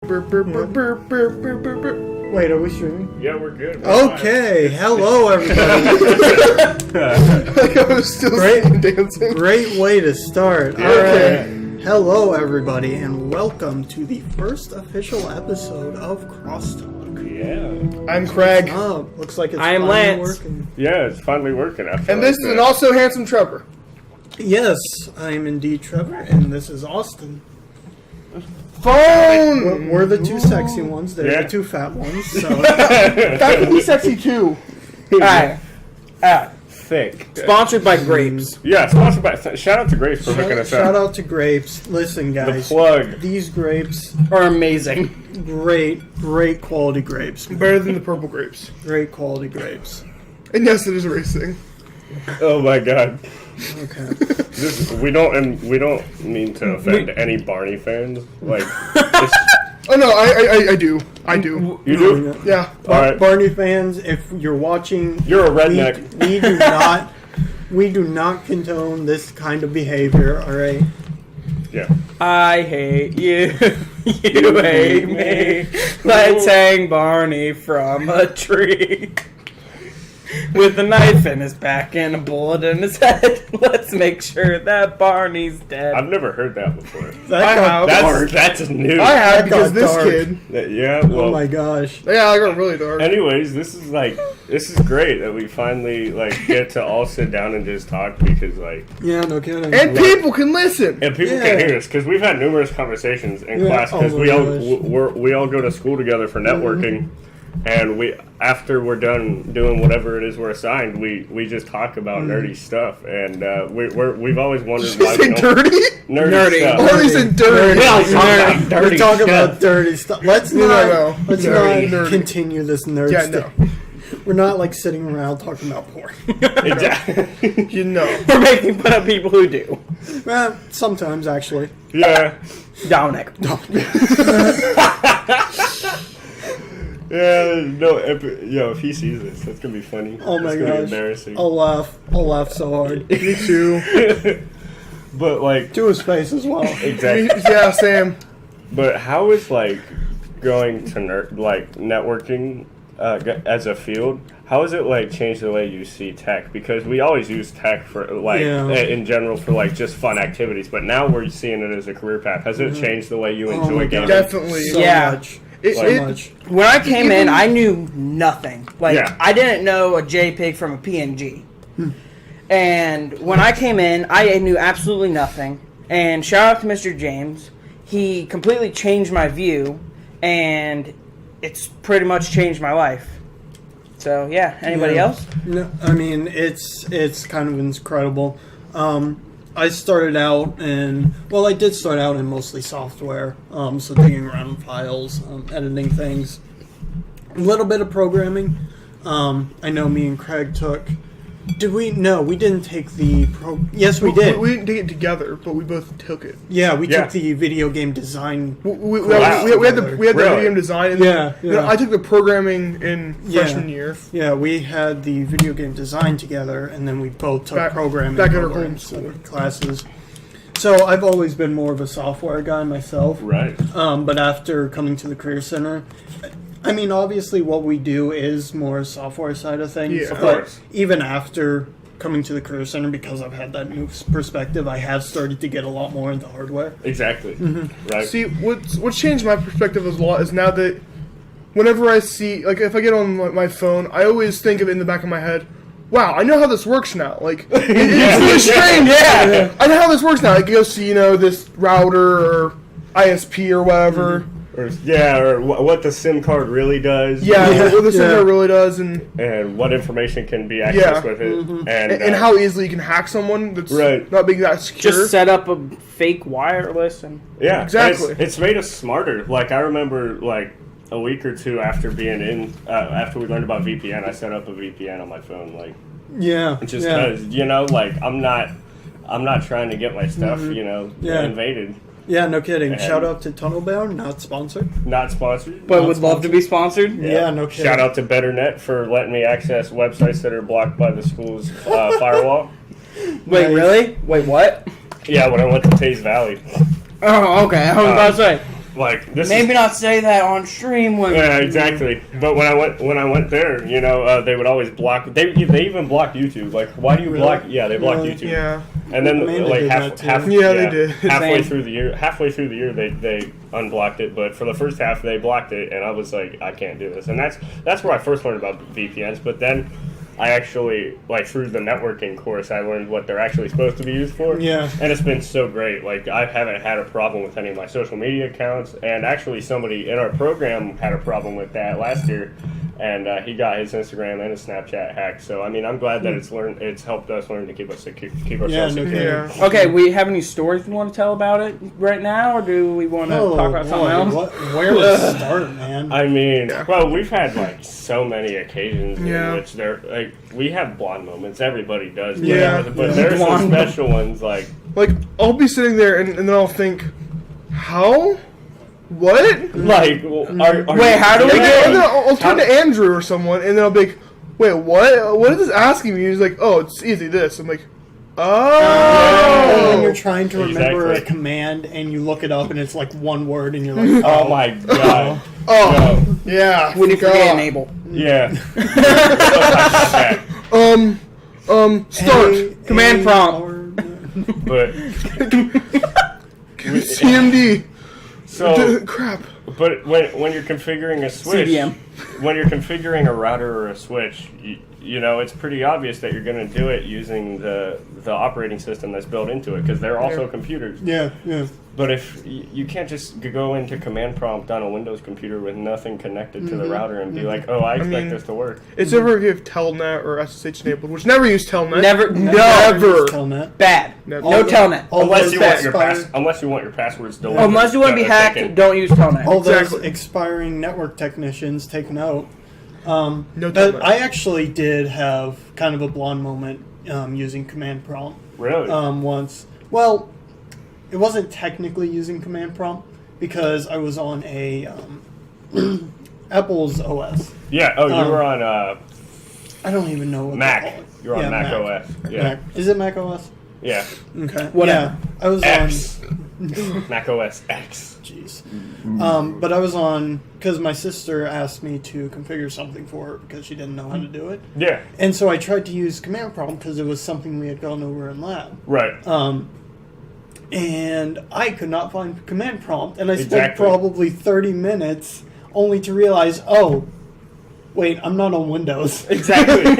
Wait, are we streaming? Yeah, we're good. Okay, hello everybody. Like I was still dancing. Great way to start. Yeah. Alright. Hello everybody, and welcome to the first official episode of CrossTalk. Yeah. I'm Craig. Looks like it's I am finally Lance. working. Yeah, it's finally working after. And this is an also handsome Trevor. Yes, I am indeed Trevor, and this is Austin. Phone! We're the two sexy ones, they're Yeah. the two fat ones, so... That could be sexy too. Alright. thick. Sponsored by Grapes. Yeah, sponsored by. Shout out to Grace for hooking us Shout up. out to Grapes. Listen, guys. The plug. These grapes, Are amazing. great quality grapes. Better than the purple grapes. Great quality grapes. And yes, it is a race thing. Oh my god. Okay. We don't mean to offend any Barney fans. Like, it's, Oh no, I do. I do. you do? Yeah. All right. Barney fans, if you're watching, You're a redneck. we do not condone this kind of behavior. All right. Yeah. I hate you. You hate me. Let's hang Barney from a tree. With a knife in his back and a bullet in his head. Let's make sure that Barney's dead. I've never heard that before. That got dark. That's new. I have because got this dark. kid. Yeah. Well. Oh my gosh. Yeah, I got really dark. Anyways, this is great that we finally get to all sit down and just talk because Yeah, no kidding. And people can listen. and people Yeah. can hear us because we've had numerous conversations in Yeah, class because oh we my all gosh. we all go to school together for networking, and after we're done doing whatever it is we're assigned, we just talk about nerdy stuff, and we've always wondered Did you why say we don't dirty? nerdy I stuff. thought you said dirty. We talk about dirty stuff. Let's No, not no. let's Nerdy. not continue this nerd Yeah, stuff. no. We're not like sitting around talking about porn. Exactly. You know. We're making fun of people who do. Well, sometimes actually. Yeah. Dominic. Yeah. No. If he sees this, that's gonna be funny. Oh my it's gonna gosh. be embarrassing. I'll laugh so hard. Me too. But To his face as well. exactly. Yeah, Sam. But how is going to networking as a field? How has it changed the way you see tech? Because we always use tech for in general for just fun activities, but now we're seeing it as a career path. Has it changed the way you Oh enjoy my gaming? God. Definitely. So Yeah. much. It- Much. When I came in, I knew nothing. Yeah. I didn't know a JPEG from a PNG. And when I came in, I knew absolutely nothing. And shout out to Mr. James. He completely changed my view, and it's pretty much changed my life. So, yeah. Anybody Yeah. else? No, I mean it's kind of incredible. I started out I did start out in mostly software, so digging around in files, editing things, a little bit of programming. I know me and Craig took. Did we? No, we didn't take the Yes, we did. We didn't take it together, but we both took it. Yeah, we Yeah. took the video game design. We Wow. had the Really? video game design. And Yeah, then, yeah. I took the programming in Yeah. freshman year. Yeah, we had the video game design together, and then we both took programming back at our programs, home school. classes. So I've always been more of a software guy myself. Right. But after coming to the Career Center, I mean, obviously what we do is more software side of things. Yeah. Of but course. even after coming to the Career Center, because I've had that new perspective, I have started to get a lot more into hardware. Exactly. Right. See, what's changed my perspective a lot is now that whenever I see, if I get on my phone, I always think of it in the back of my head, wow, I know how this works now. It's really strange. Yeah. I know how this works now. I go see, this router or ISP or whatever. or what the SIM card really does. Yeah, what this Yeah. thing really does, and And what information can be accessed Yeah. with it, and how easily you can hack someone that's Right. not being that secure. Just set up a fake wireless and... Yeah, Exactly. and it's made us smarter. I remember, a week or two after being in, after we learned about VPN, I set up a VPN on my phone, Yeah. just yeah. because, I'm not trying to get my stuff, Yeah. invaded. Yeah, no kidding. And- Shout out to Tunnelbound, not sponsored. Not sponsored. But would love to be sponsored. Yeah, no kidding. Shout out to BetterNet for letting me access websites that are blocked by the school's firewall. Wait, Nice. really? Wait, what? Yeah, when I went to Taze Valley. Oh, okay. I was about to say. like this. Maybe not say that on stream when. Yeah, exactly. But when I went there, you know, they would always block. They even blocked YouTube. Like, why do you block? Yeah, they blocked YouTube. Yeah. And then Amanda like did that too. They did. halfway Same. through the year, they unblocked it. But for the first half, they blocked it, and I was like, I can't do this. And that's where I first learned about VPNs. But then I actually, like, through the networking course, I learned what they're actually supposed to be used for. Yeah. And it's been so great. Like, I haven't had a problem with any of my social media accounts. And actually, somebody in our program had a problem with that last year. And he got his Instagram and his Snapchat hacked. So, I mean, I'm glad that it's helped us learn to keep ourselves secure. Yeah. Okay, we have any stories we want to tell about it right now, or do we want to talk about something else? Where to start, man? I mean, well, we've had like so many occasions Yeah. in which they're like we have blonde moments. Everybody does, Yeah. But there are some special ones like I'll be sitting there and then I'll think, how? What? like Wait, how do we And get? then I'll turn to Andrew or someone, and then I'll be like, wait, what? What is this asking me? He's like, oh, it's easy, this. I'm like, And when you're oh. trying to remember Exactly. a command and you look it up and it's like one word and you're like, Oh my god! Oh, yeah. When you forget God. enable. Yeah. Start. Command prompt. But CMD. so, Crap. but when you're configuring a switch, CDM. when you're configuring a router or a switch, you know it's pretty obvious that you're going to do it using the operating system that's built into it because they're also computers. yeah, yeah. But if you can't just go into command prompt on a Windows computer with nothing connected to the router and be like, oh, I expect this to work. It's over if you have Telnet or SSH enabled, which never use Telnet. Never. Never. Telnet. Bad. Never. No telnet. All Unless those you want your expiring- unless you want your passwords deleted. Unless you want to be hacked, taken. don't use telnet. All those Exactly. expiring network technicians take note. No But Telnet. I actually did have kind of a blonde moment using command prompt Really? once. Well, it wasn't technically using command prompt because I was on a Apple's OS. Yeah. Oh, you were on I don't even know what they Mac. call it. You're on Yeah, Mac OS. Yeah. Mac. Is it Mac OS? Yeah. Okay. Whatever. Yeah, I was X. on. Mac OS X. Jeez. But I was on because my sister asked me to configure something for her because she didn't know how to do it, Yeah. and so I tried to use command prompt because it was something we had gone over in lab. Right. And I could not find command prompt, and I spent Exactly. probably 30 minutes only to realize, oh, wait, I'm not on Windows. Exactly.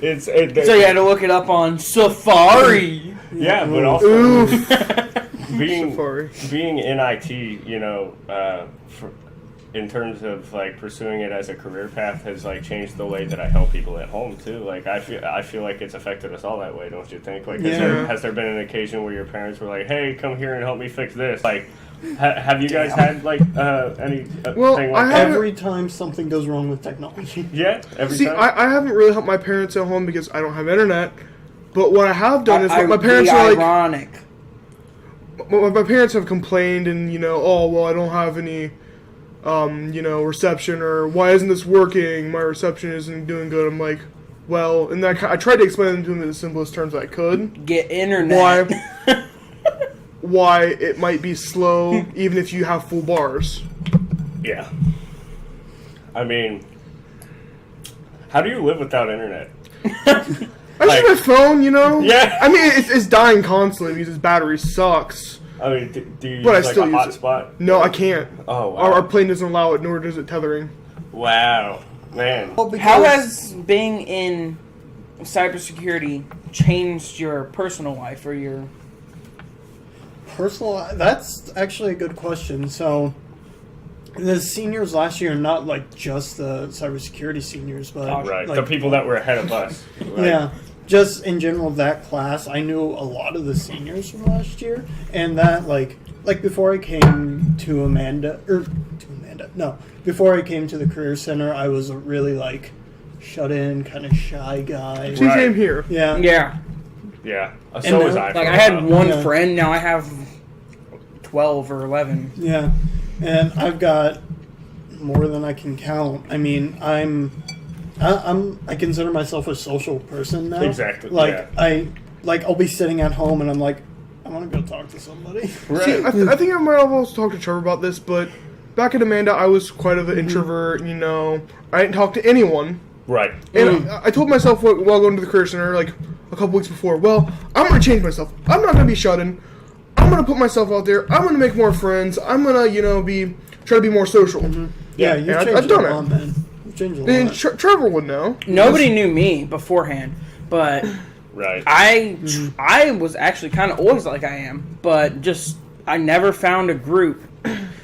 Exactly. So you had to look it up on Safari. Yeah, but also Oof. being Safari. being in IT, you know, in terms of like pursuing it as a career path has like changed the way that I help people at home too. Like I feel like it's affected us all that way, don't you think? Like has there been an occasion where your parents were like, "Hey, come here and help me fix this"? Like, have you guys had like any Well, thing I like that? haven't- Every time something goes wrong with technology. Yeah, every See, time. I haven't really helped my parents at home because I don't have internet. But what I have done is I- my parents the are like, ironic. my parents have complained and, you know, oh, well, I don't have any, you know, reception, or why isn't this working? My reception isn't doing good. I'm like, well, and I tried to explain to them in the simplest terms I could. Get internet. Why it might be slow even if you have full bars. Yeah. I mean, how do you live without internet? I use my phone, you know? Yeah. I mean, it's dying constantly because its battery sucks. I mean, do you But I use like still a use it. hotspot? No, I can't. Oh, wow. Our plane doesn't allow it, nor does it tethering. Wow. Man. Well, How because- has being in cybersecurity changed your personal life or your? Personal, that's actually a good question. So, the seniors last year, not like just the cybersecurity seniors, but Right. like, The people that were ahead of us. Right? yeah, just in general that class, I knew a lot of the seniors from last year, and that like before I came to before I came to the career center, I was a really like shut in, kind of shy guy. She Right. came here. Yeah, Yeah, Yeah. And So was now- I. for like a I had while. one Yeah. friend. Now I have 12 or 11. yeah, and I've got more than I can count. I mean, I consider myself a social person now. Exactly, Like yeah. I'll be sitting at home and I'm like, I want to go talk to somebody. Right. See, I think I might have also talked to Trevor about this, but back at Amanda, I was quite of an introvert. You know, I didn't talk to anyone. Right. And I told myself while going to the Career Center, like a couple weeks before, well, I'm going to change myself. I'm not going to be shut in. I'm going to put myself out there. I'm going to make more friends. I'm going to, try to be more social. Yeah, you've changed I've done a lot, man. You've changed a lot. And Trevor would know. Nobody knew me beforehand, but Right. I was actually kind of always like I am, but just I never found a group.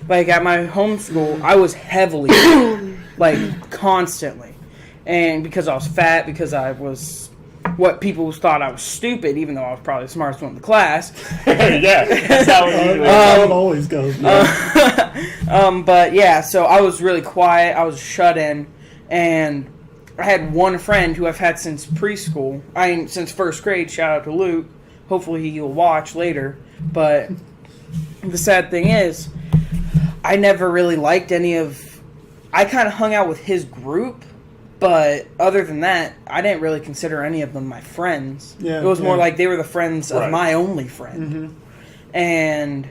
Like at my home school, I was heavily, like constantly, and because I was fat, because I was what people thought I was stupid, even though I was probably the smartest one in the class. Yeah. That's how it always goes. But yeah, so I was really quiet. I was shut in, and I had one friend who I've had since preschool. Since first grade. Shout out to Luke. Hopefully he'll watch later. But the sad thing is, I never really liked any of. I kind of hung out with his group, but other than that, I didn't really consider any of them my friends. Yeah, it was more like they were the friends of my only friend, and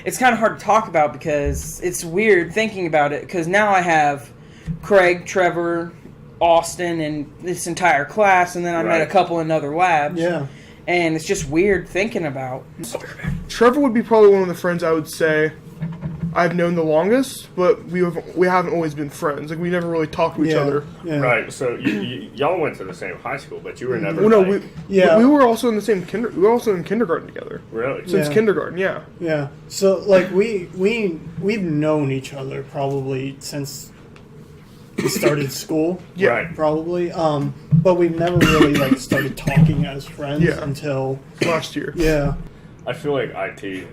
it's kind of hard to talk about because it's weird thinking about it. Because now I have Craig, Trevor, Austin, and this entire class, and then I met a couple in other labs. Yeah. And it's just weird thinking about. Trevor would be probably one of the friends I would say I've known the longest, but we haven't always been friends. Like we never really talked to each other. Yeah. Right. So y'all went to the same high school, but you were never. Well, no, like, we were also in the same we were also in kindergarten together. Really? Since kindergarten, yeah. Yeah. So like we've known each other probably since we started school. Yeah. Right. Probably. But we've never really like started talking as friends until last year. Yeah. I feel like IT,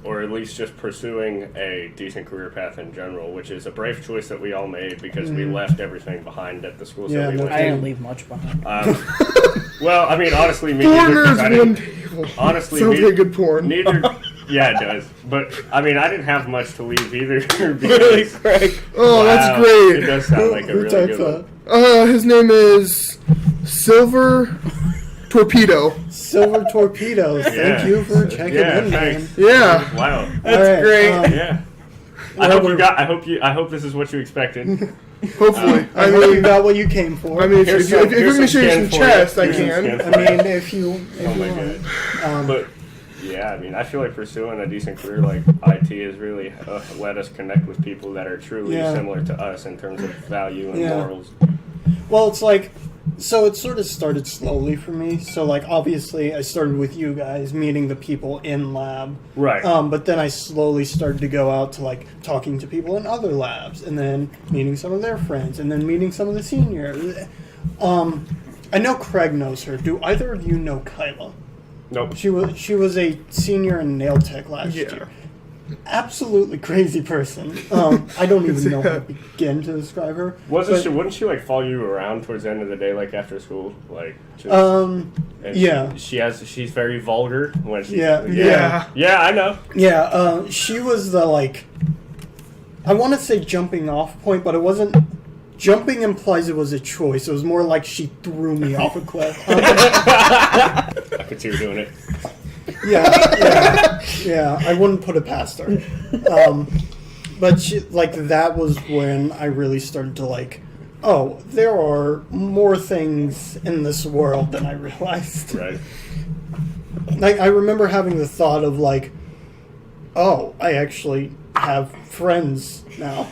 or at least just pursuing a decent career path in general, which is a brave choice that we all made because we left everything behind at the schools that we went I to. didn't leave much behind. Well, I mean, honestly, me Foreigners neither. one table. Honestly, Sounds like good porn. Neither. Yeah, it does. But I mean, I didn't have much to leave either. Really, Craig? Oh, Wow, that's It great. does sound like a Who really typed good that? one. His name is Silver Torpedo. Silver Torpedoes. Yeah. Thank you for checking in, man. Thanks. Yeah. Wow. That's great. Yeah. I hope this is what you expected. Hopefully. I mean, you got what you came for. I mean, if Here's you some give me skin some for chest, you. I Here's some can. skin I for you. mean, if you Oh my want. god. But yeah, I mean, I feel like pursuing a decent career like IT has really let us connect with people that are truly similar to us in terms of value and morals. Well, it's like, so it sort of started slowly for me. So, like, obviously, I started with you guys, meeting the people in lab. Right. But then I slowly started to go out to, like, talking to people in other labs, and then meeting some of their friends, and then meeting some of the seniors. I know Craig knows her. Do either of you know Kyla? Nope. She was a senior in nail tech last year. Absolutely crazy person. I don't even know how to begin to describe her. Wouldn't she like follow you around towards the end of the day, like after school, like? Just, yeah. She's very vulgar when she. Yeah. Yeah, I know. Yeah. She was the like. I want to say jumping off point, but it wasn't. Jumping implies it was a choice. It was more like she threw me off a cliff. I could see her doing it. Yeah. I wouldn't put it past her. But she, like, that was when I really started to like, oh, there are more things in this world than I realized. Right. Like, I remember having the thought of like, oh, I actually have friends now.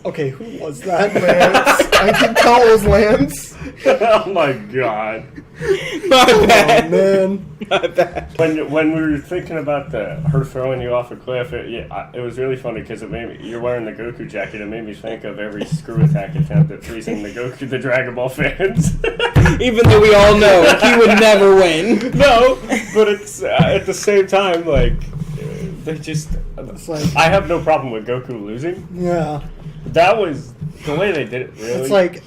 Okay, who was that? Lance. I can tell it was Lance. Oh my god. My bad. Oh, man. My bad. When we were thinking about her throwing you off a cliff, it was really funny because it made me. You're wearing the Goku jacket. It made me think of every screw attack attempt at freezing the Dragon Ball fans. Even though we all know he would never win. No, but it's at the same time like they just. It's like, I have no problem with Goku losing. yeah. That was the way they did it. Really,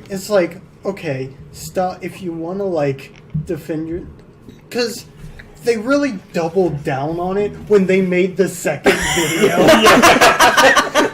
It's like okay, stop if you want to like defend your, because they really doubled down on it when they made the second video.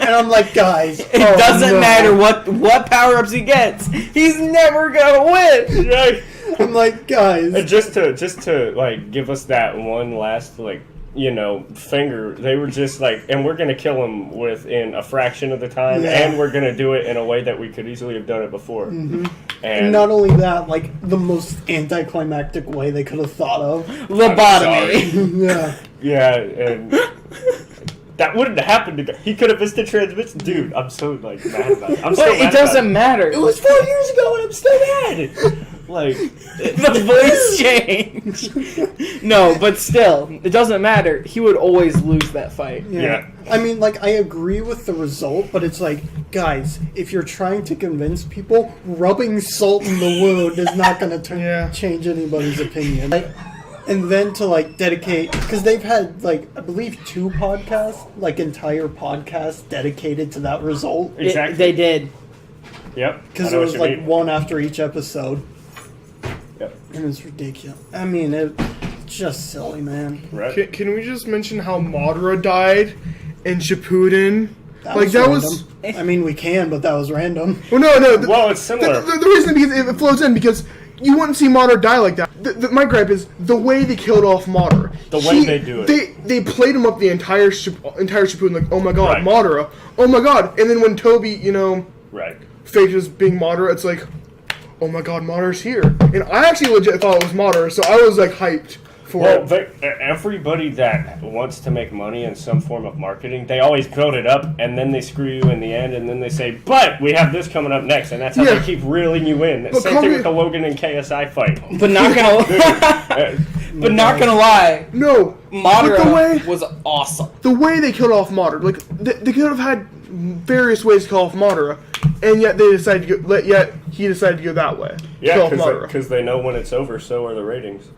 And I'm like, guys, It doesn't matter what power ups he gets. He's never gonna win. Right. I'm like, guys. And just to like give us that one last finger, they were just like, and we're gonna kill him within a fraction of the time, and we're gonna do it in a way that we could easily have done it before. Mm-hmm. And not only that, like the most anticlimactic way they could have thought of, lobotomy. yeah, and that wouldn't have happened. He could have missed the transmission, dude. I'm so like mad about it. It doesn't matter. It was 4 years ago, and I'm still mad. Like the voice changed. No, but still, it doesn't matter. He would always lose that fight. Yeah. I mean, like, I agree with the result, but it's like, guys, if you're trying to convince people, rubbing salt in the wound is not going to change anybody's opinion. Like, and then to, like, dedicate, because they've had, like, I believe 2 podcasts, like, entire podcasts dedicated to that result. Exactly. They did. Yep. Because there was, like, one after each episode. Yep. And it's ridiculous. I mean, it's just silly, man. Right. Can we just mention how Madara died in Shippuden? That like, was that random. was... I mean, we can, but that was random. Well, no. Well, it's similar. The reason because it flows in because you wouldn't see Madara die like that. My gripe is the way they killed off Madara. The way they do it. They played him up the entire Shippuden like, oh my god, Right. Madara. Oh my god. And then when Toby, Right. faked as being Madara, it's like, oh my god, Madara's here. And I actually legit thought it was Madara, so I was like hyped for it. Everybody that wants to make money in some form of marketing, they always build it up, and then they screw you in the end, and then they say, but we have this coming up next, and that's how they keep reeling you in. But Same thing with the Logan and KSI fight. But not gonna lie. No. Madara but the way, was awesome. the way they killed off Madara, like, they could have had various ways to kill off Madara, and yet he decided to go that way. Yeah, because they know when it's over, so are the ratings.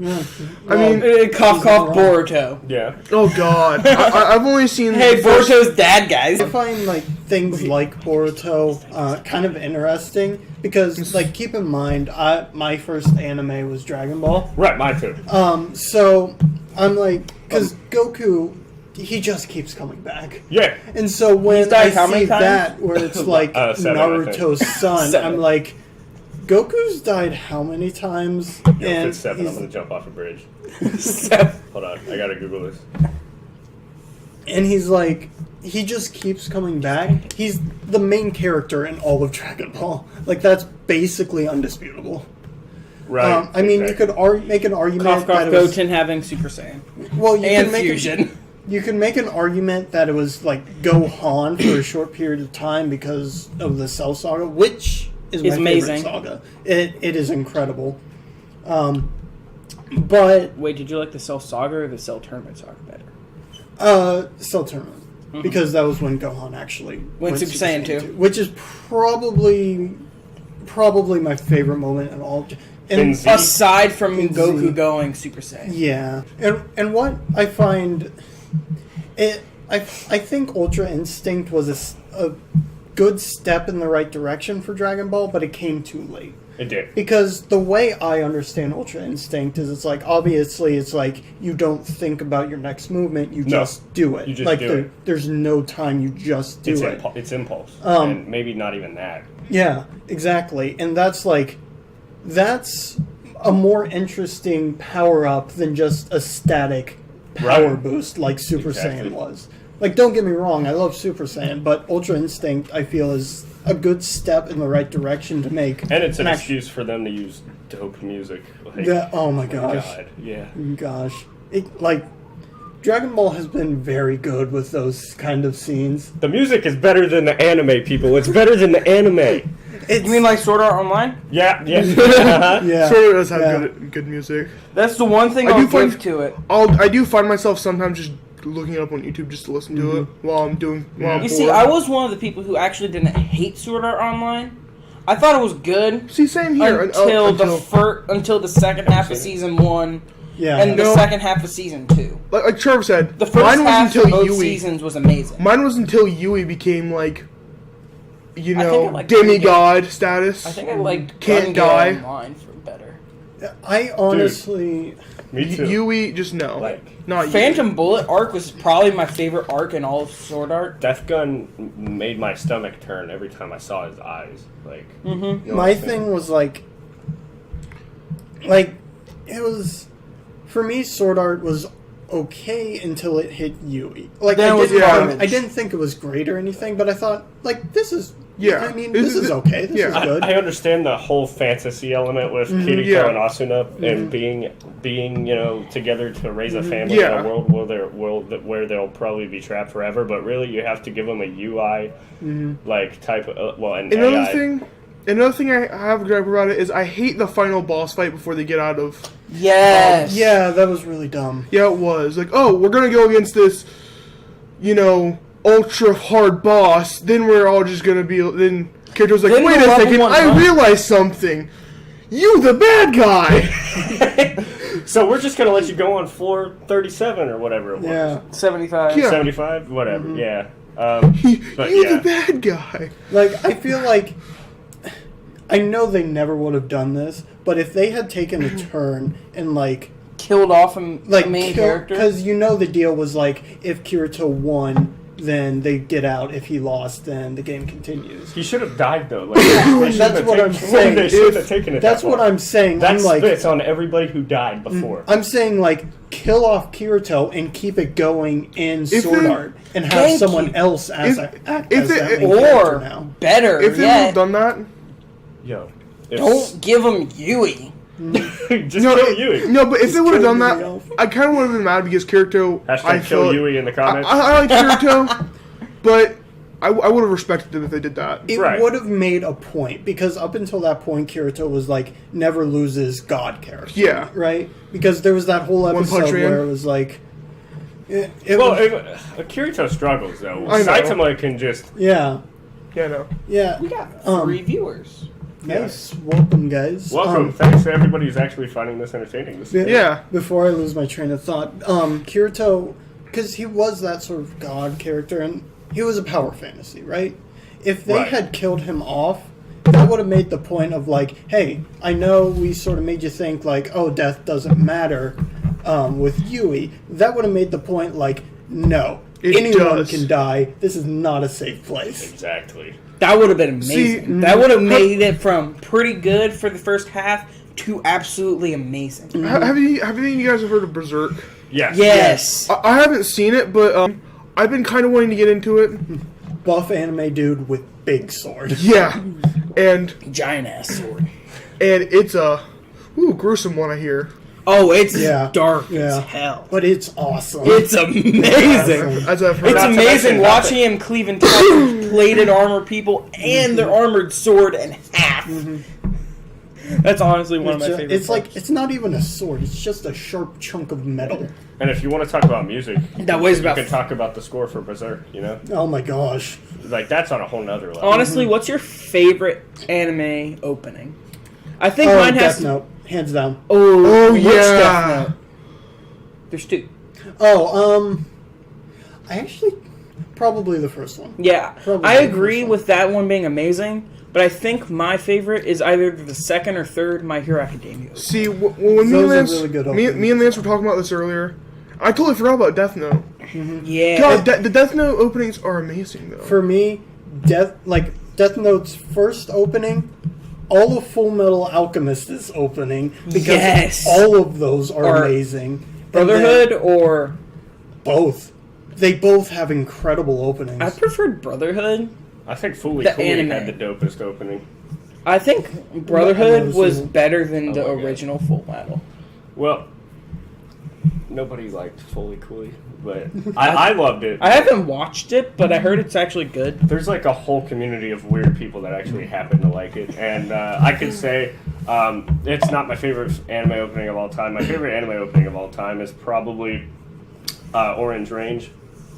I mean, Cough, Boruto. Yeah. oh god, I've only seen. Hey, Boruto's dad, guys. I find like things like Boruto kind of interesting because, like, keep in mind, my first anime was Dragon Ball. Right, mine too. So I'm like, because Goku, he just keeps coming back. Yeah. And so when He's died I how many see times? that, where it's like 7, Naruto's son, 7. I'm like, Goku's died how many times? If it's 7, I'm going to jump off a bridge. Hold on, I got to Google this. And he's like, he just keeps coming back. He's the main character in all of Dragon Ball. Like, that's basically undisputable. Right. I mean, you could make an argument that it was... Goten having Super Saiyan. Well, you And can make Fusion. You can make an argument that it was, like, Gohan for a short period of time because of the Cell Saga, which is my amazing. favorite saga. It is incredible. But... Wait, did you like the Cell Saga or the Cell Tournament Saga better? Cell Tournament. Because that was when Gohan actually went Super Saiyan 2. Which is probably my favorite moment in all. And aside from in Goku Z. going Super Saiyan. Yeah. And what I find... I think Ultra Instinct was a good step in the right direction for Dragon Ball, but it came too late. It did. Because the way I understand Ultra Instinct is it's like, obviously, it's like you don't think about your next movement, you just do it. You just like do it. There's no time, you just do it. It's impulse. And maybe not even that. Yeah, exactly. And that's a more interesting power-up than just a static power boost like Super Saiyan was. Like, don't get me wrong, I love Super Saiyan, but Ultra Instinct, I feel, is a good step in the right direction to make. And it's an excuse for them to use dope music. Like, oh my gosh. God, yeah. Gosh. Dragon Ball has been very good with those kind of scenes. The music is better than the anime, people. It's better than the anime. You mean like Sword Art Online? Yeah. Yeah. Sword Art does have good music. That's the one thing I'll give to it. I do find myself sometimes just looking it up on YouTube just to listen to it while I'm You see, I was one of the people who actually didn't hate Sword Art Online. I thought it was good. See, same here. Until the second half of season 1 and the second half of season 2. Like Trevor said, The first mine was half until of both Yui. seasons was amazing. Mine was until Yui became like, I liked demigod status. I think I liked Can't Gun die. Gale Online for better. I honestly... Me too. Yui, just no. Not Phantom Yui. Bullet arc was probably my favorite arc in all of Sword Art. Death Gun made my stomach turn every time I saw his eyes. Like, My thing was like, like, it was, for me, Sword Art was okay until it hit Yui. Like, Then it was garbage. I didn't think it was great or anything, but I thought, like, this is, Yeah. I mean, this is okay. This is good. I understand the whole fantasy element with Kiriko yeah. and Asuna and being together to raise a family Yeah. in a world where they'll probably be trapped forever. But really, you have to give them a UI like type of an AI. Another thing I have a gripe about it is I hate the final boss fight before they get out of. Yes. Yeah, that was really dumb. Yeah, it was like, oh, we're gonna go against this, ultra hard boss. Then we're all just gonna be. Then Kirito's like, Then wait the a level second, one I hunt. realized something. You the bad guy. So we're just gonna let you go on floor 37 or whatever it was. Yeah. 75. Yeah. 75, whatever. Yeah. But You yeah. the bad guy. Like, I feel like, I know they never would have done this, but if they had taken a turn and, like, Killed off a like main character. because the deal was like if Kirito won, then they get out. If he lost, then the game continues. He should have died though. Like, they shouldn't That's have what taken- I'm saying. They should have taken it. That's that what far. I'm saying. That I'm like, spits on everybody who died before. I'm saying like kill off Kirito and keep it going in Sword they- Art and have Thank someone you. else as If that they- main character or now. better If they would yet, have done that, Yo, don't give him Yui. just no, kill Yui. no, but if they would have kill done Yui that, off. I kind of would have been mad because Kirito. I Hashtag feel kill Yui in the comments. I like Kirito, but I would have respected them if they did that. It Right. would have made a point because up until that point, Kirito was like never loses God character. Yeah. right. Because there was that whole Punch episode Man. where it was like, it well, was, Kirito struggles though. I know. Saitama can just. yeah, Yeah, no. yeah. We got Um, 3 viewers. Nice, welcome guys. Welcome. Thanks to everybody who's actually finding this entertaining. This Yeah. Before I lose my train of thought, Kirito, because he was that sort of god character, and he was a power fantasy, right? If they Right. had killed him off, that would have made the point of like, hey, I know we sort of made you think like, oh, death doesn't matter with Yui. That would have made the point like, no, It anyone does. can die. This is not a safe place. Exactly. That would have been amazing. See, that would have made it from pretty good for the first half to absolutely amazing. Have you guys heard of Berserk? Yes. Yes. I haven't seen it, but I've been kind of wanting to get into it. Buff anime dude with big sword. Yeah, and Giant ass sword. it's a gruesome one. I hear. Oh, it's Yeah. dark Yeah. as hell. But it's awesome. It's amazing. As I've heard. It's Not to amazing mention watching him cleave entire plated armor people and their armored sword in half. That's honestly one of my favorite It's like parts. it's not even a sword. It's just a sharp chunk of metal. And if you want to talk about music, That weighs you about can talk about the score for Berserk. Oh my gosh. Like that's on a whole nother level. Honestly, what's your favorite anime opening? I think Oh, mine has Death to. Note, hands down. Oh, which yeah. Death Note? There's 2. Oh, I actually probably the first one. Yeah, Probably I the agree first one. with that one being amazing, but I think my favorite is either the second or third My Hero Academia. See, when me and Those are Lance, really good me openings. and Lance were talking about this earlier. I totally forgot about Death Note. Yeah. God, the Death Note openings are amazing, though. For me, Death Note's first opening, all of Full Metal Alchemist's opening because Yes. all of those are Or amazing. And Brotherhood then or both. They both have incredible openings. I preferred Brotherhood. I think Fully The Cooley anime. had the dopest opening. I think I've Brotherhood never was seen it. better than the Oh my God. original Full Metal. Well, nobody liked Fully Cooley, but I loved it. I haven't watched it, but I heard it's actually good. There's like a whole community of weird people that actually happen to like it, and I could say it's not my favorite anime opening of all time. My favorite anime opening of all time is probably Orange Range,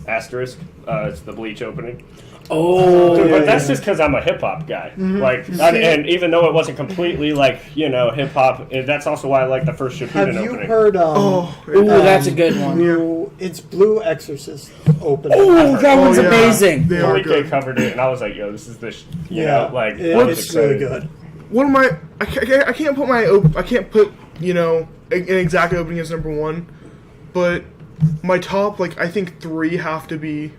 asterisk. It's the Bleach opening. Oh, But that's just because I'm a hip hop guy. Like, and even though it wasn't completely like hip hop, that's also why I like the first Shippuden Have you opening. heard? Ooh, that's a good one. It's Blue Exorcist opening. Oh, that one's yeah. amazing. They are Fully good. covered it, and I was like, "Yo, this is you Yeah, know, like it's excited. really good. One of my, I can't put I can't put an exact opening as number one, but my top I think 3 have to be,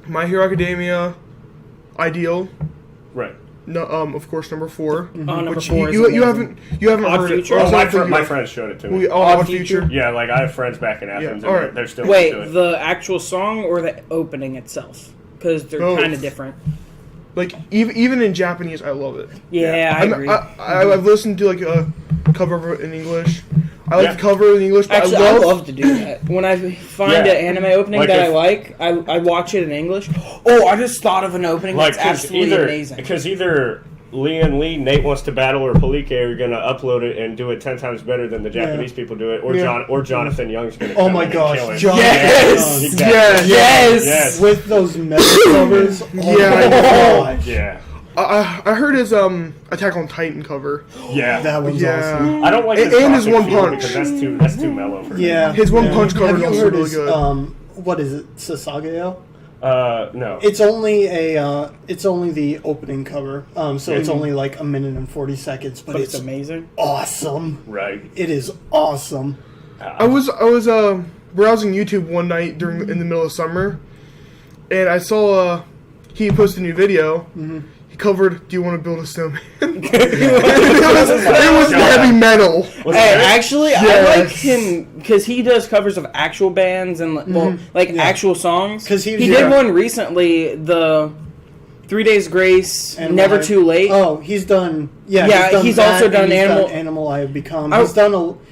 My Hero Academia, Ideal, Right. No, of course, number 4. Number Which 4 is you amazing. haven't Odd heard Future? it. Oh, my friend showed it to me. Odd Future? Future. Yeah, like I have friends back in Athens, all and right. they're still Wait, into it. the actual song or the opening itself? Because they're Both. kind of different. Like even in Japanese, I love it. Yeah, I agree. I've listened to like a cover of it in English. I like Yeah. the cover in English, but Actually, I love. I love to do that. When I find Yeah. an anime opening Like that if- I like, I watch it in English. Oh, I just thought of an opening Like, that's absolutely amazing. Because either Nate wants to battle, or Palike are gonna upload it and do it 10 times better than the Japanese people do it, or Yeah. Jonathan Young's gonna. Oh come my in and gosh, kill it. John. Yes! Young. Yes. Yes! With those metal covers. Oh Yeah, my I know. gosh. Yeah, I heard his Attack on Titan cover. yeah. That one's Yeah. awesome. I don't like And his his Toxic One Fuel Punch. because that's too mellow for me. Yeah. His One Punch cover Have is you also heard really his, good. what is it? Sasageo? No. It's only it's only the opening cover. So it's only like 1:40, but It's it's amazing. awesome. Right. It is awesome. I was browsing YouTube one night in the middle of summer, and I saw he posted a new video. He covered "Do You Want to Build a Snowman?" it was heavy metal. Was Hey, it good? actually, I Yes. like him because he does covers of actual bands and Yeah. actual songs. 'Cause he did one recently, the 3 Days Grace, Animal Never I- Too Late. Oh, he's done. Yeah, Yeah, he's that, also and done he's Animal- Animal I Have Become. I-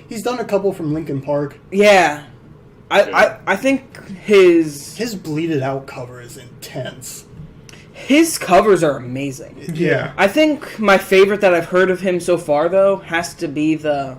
He's done a couple from Linkin Park. Yeah, I think His Bleed It Out cover is intense. his covers are amazing. Yeah. I think my favorite that I've heard of him so far, though, has to be the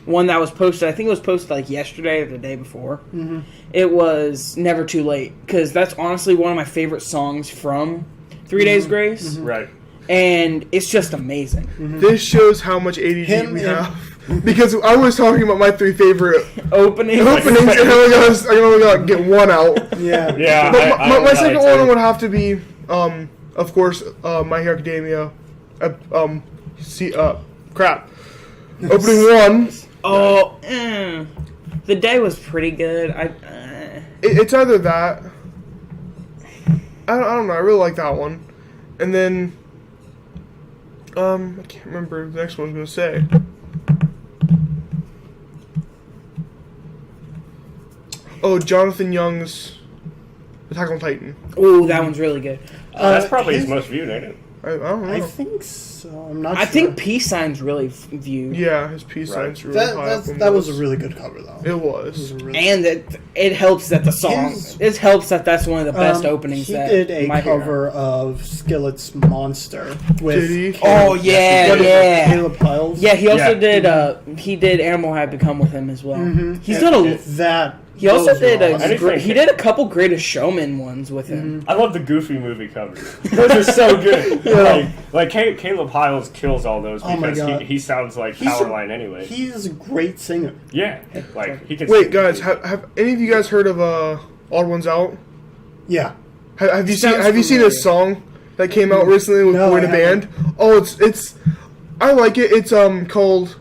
one that was posted. I think it was posted like yesterday or the day before. Mm-hmm. It was Never Too Late, because that's honestly one of my favorite songs from 3 Days Grace, Right. and it's just amazing. This shows how much ADD Him we and- have. Because I was talking about my 3 favorite Opening. openings, and I only got to get one out. Yeah. Yeah. But I my like second that one too. would have to be, of course, My Hero Academia. Crap. Opening one. Oh, the day was pretty good. It's either that. I don't know. I really like that one. And then, I can't remember what the next one I was going to say. Oh, Jonathan Young's Attack on Titan. Ooh, that one's really good. That's probably his his- most viewed, ain't it? I don't know. I think so. I'm not I sure. think peace signs really viewed. Yeah, his peace Right. signs really high up on that was a those. really good cover, though. It was. And it helps that the song. It helps that that's one of the best openings. He that did a My Hero. cover of Skillet's Monster with Did he? Oh yeah, what is it, yeah, Caleb Piles. yeah. He also Yeah. did. He did Animal Had Become with him as well. He's And done a. that. He also those did were a. awesome. Anything- He did a couple Greatest Showman ones with him. I love the Goofy movie covers. Those are so good. Like Caleb Hiles kills all those Oh my because God. he sounds like He's a- Powerline anyway. He is a great singer. Yeah, like he can. Wait, sing. guys, have any of you guys heard of Odd Ones Out? Yeah. Have you seen Sounds Have you seen familiar. his song that came out recently with No, Boy in a I Band? haven't. Oh, it's I like it. It's called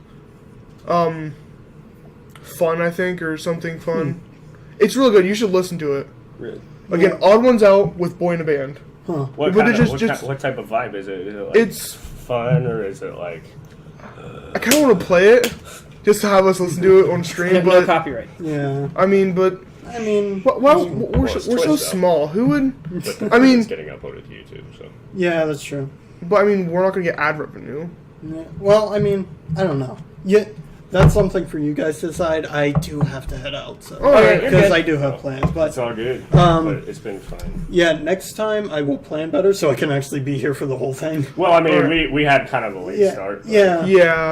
Fun, I think, or something fun. It's really good. You should listen to it. Really? Again, Odd Ones Out with Boy in a Band. What, But kind it of, just- what type of vibe is it? Is it like It's fun or is it like? I kind of want to play it just to have us listen to it on stream, No but copyright. Yeah. I mean, but I mean, we're it's so Twitch, though. small. Who would? But I mean- it's getting uploaded to YouTube. So yeah, that's true. But I mean, we're not gonna get ad revenue. Yeah. Well, I mean, I don't know. Yeah, that's something for you guys to decide. I do have to head out, so Alright, you're because good. I do have plans. it's But all good. Um, but it's been fun. yeah, next time I will plan better so I can actually be here for the whole thing. Well, I mean, Alright. we had kind of a late Yeah, start. but- yeah,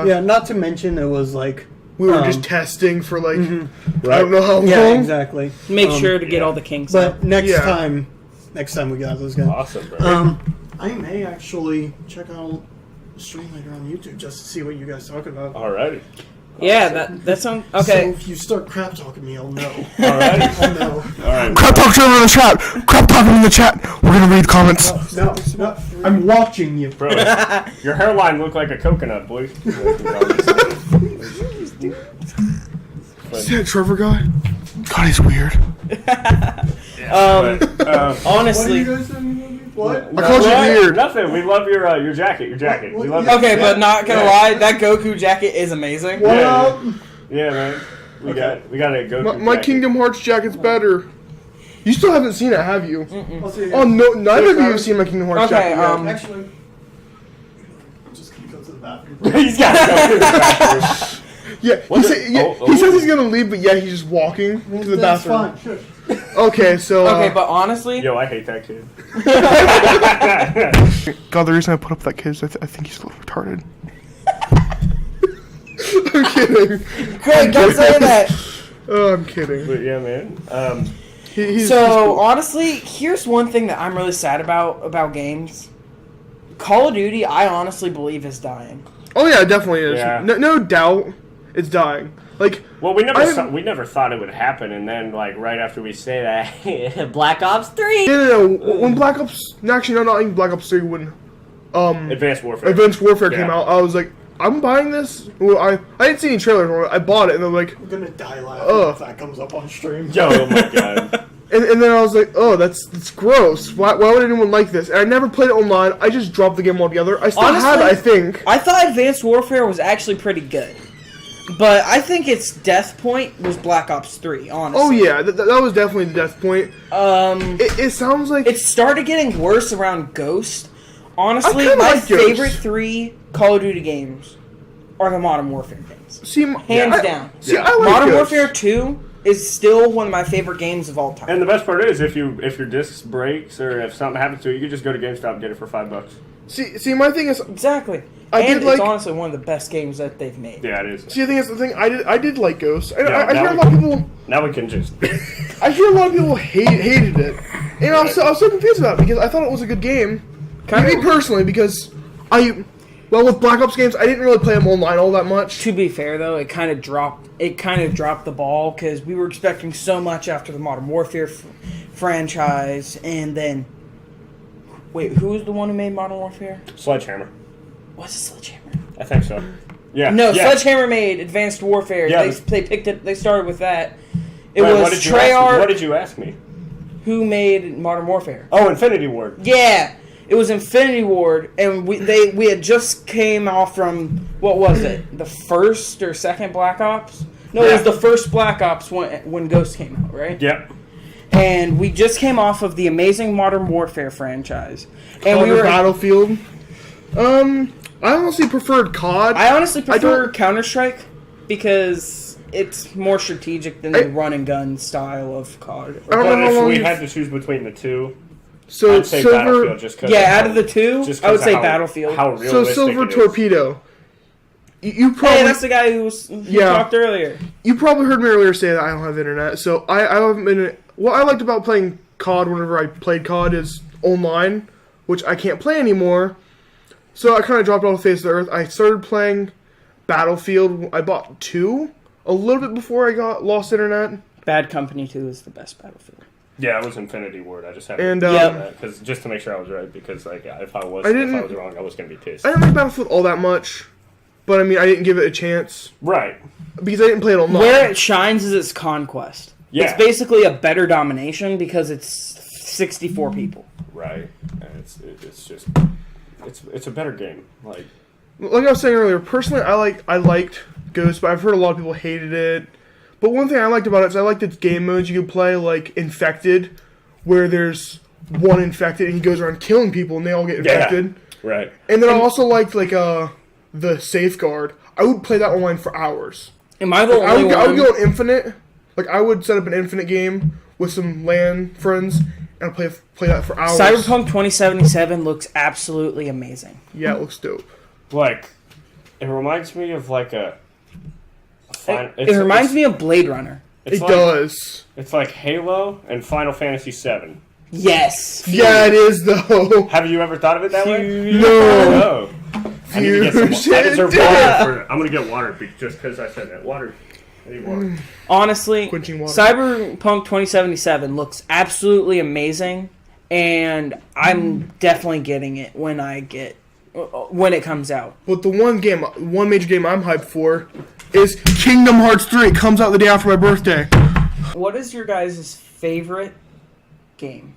Yeah, Not to mention it was like we were um, just testing for like Right. I don't know how long. yeah, exactly. Make Um, sure to get yeah. all the kinks out. But next Yeah. time we got those guys. Awesome, bro. I may actually check out the stream later on YouTube just to see what you guys talk about. Alrighty. Yeah, that sounds So okay. if you start crap talking me, I'll know. Alrighty. I'll know. All right. Crap talk server in the chat. Crap talking in the chat. We're gonna read comments. No, I'm watching you. Bro, your hairline looked like a coconut, boy. See that Trevor guy? God, he's weird. Honestly, guys saying? What? I called you weird. Nothing. We love your jacket. Your jacket. We love Okay, it. but not gonna lie, that Goku jacket is amazing. What Yeah. up? Yeah, man. We got a Goku My jacket. Kingdom Hearts jacket's better. You still haven't seen it, have you? I'll see you. Oh no, neither of you have seen my Kingdom Hearts Okay, jacket yet. Actually, just gonna go to the bathroom. He's got to go to the bathroom. Yeah, What he says he's gonna leave, but yeah, he's just walking to the That's bathroom. fine. Sure. Okay, so Okay, but honestly, Yo, I hate that kid. God, the reason I put up that kid is I think he's a little retarded. I'm kidding. Craig, don't say that. Oh, I'm kidding. But yeah, man. He's So honestly, here's one thing that I'm really sad about games. Call of Duty, I honestly believe is dying. oh yeah, it definitely is. Yeah. No doubt, it's dying. Like, Well, we never thought it would happen, and then like right after we say that, Black Ops 3, no. When Black Ops, actually, no, not even Black Ops 3. When Advanced Warfare. Advanced Warfare came Yeah. out, I was like, I'm buying this. Well, I didn't see any trailers for it. I bought it, and I'm like, I'm gonna die laughing Ugh. if that comes up on stream. Yo, oh my god. and then I was like, oh, that's gross. Why would anyone like this? And I never played it online. I just dropped the game altogether. I still have it, Honestly, I think. I thought Advanced Warfare was actually pretty good. But I think its death point was Black Ops 3, honestly. Oh yeah, that was definitely the death point. It sounds like It started getting worse around Ghost. Honestly, I kinda my like Ghost. favorite 3 Call of Duty games are the Modern Warfare games. Hands down. See, I like Modern Ghost. Warfare 2 is still one of my favorite games of all time. And the best part is, if your disc breaks or if something happens to it, you can just go to GameStop and get it for $5. See, my thing is, Exactly. I and did it's like- honestly one of the best games that they've made. Yeah, it is. see, the thing is, I did like Ghost. I Yeah, hear now a lot of people. Now we can just. I hear a lot of people hated it, and I was so confused about it because I thought it was a good game. Me personally, because with Black Ops games, I didn't really play them online all that much. To be fair, though, it kind of dropped the ball because we were expecting so much after the Modern Warfare franchise, and then wait, who was the one who made Modern Warfare? Sledgehammer. Was it Sledgehammer? I think so. Yeah. No, yeah. Sledgehammer made Advanced Warfare. Yeah, they picked it. They started with that. It Wait, was what did you ask me? Treyarch What did you ask me? who made Modern Warfare. Oh, Infinity Ward. Yeah, it was Infinity Ward, and we had just came off from what was it? The first or second Black Ops? No, it was the first Black Ops when Ghost came out, right? Yep. And we just came off of the amazing Modern Warfare franchise, and On we the were. Battlefield. I honestly preferred COD. I honestly prefer don't- Counter Strike because it's more strategic than the run and gun style of COD. I don't But know how if long we you've- had to choose between the two, So I'd say Silver, Battlefield just because. Yeah, out of the two, just I would 'cause say of Battlefield. How realistic so Silver it is. Torpedo. You Hey, probably that's the guy who talked earlier. you probably heard me earlier say that I don't have internet. So I haven't been. What I liked about playing COD whenever I played COD is online, which I can't play anymore. So I kind of dropped off the face of the earth. I started playing Battlefield. I bought 2 a little bit before I got lost internet. Bad Company 2 is the best Battlefield. Yeah, it was Infinity Ward. I just had And, to because just to make sure I was right, because like if I was wrong, I was gonna be pissed. I didn't like Battlefield all that much, but I mean I didn't give it a chance Right. because I didn't play it online. Where it shines is its conquest. Yeah. It's basically a better domination because it's 64 people. Right. And it's just it's a better game. Like I was saying earlier, personally, I liked Ghost, but I've heard a lot of people hated it. But one thing I liked about it is I liked its game modes you could play, like Infected, where there's one infected and he goes around killing people and they all get infected. right. And then I also liked like the Safeguard. I would play that online for hours. Am I the I only would one? go on Infinite. Like I would set up an Infinite game with some LAN friends and play that for hours. Cyberpunk 2077 looks absolutely amazing. Yeah, it looks dope. Like it reminds me of like a It reminds me of Blade Runner. It's It like, does. It's like Halo and Final Fantasy VII. Yes. Yeah, it is though. Have you ever thought of it that way? No. No. I need to get some. Fusion. I deserve water. I'm gonna get water just because I said that. Water. I need water. Honestly, Quenching water. Cyberpunk 2077 looks absolutely amazing, and I'm definitely getting it when it comes out. But the one major game I'm hyped for is Kingdom Hearts 3. It comes out the day after my birthday. What is your guys' favorite game?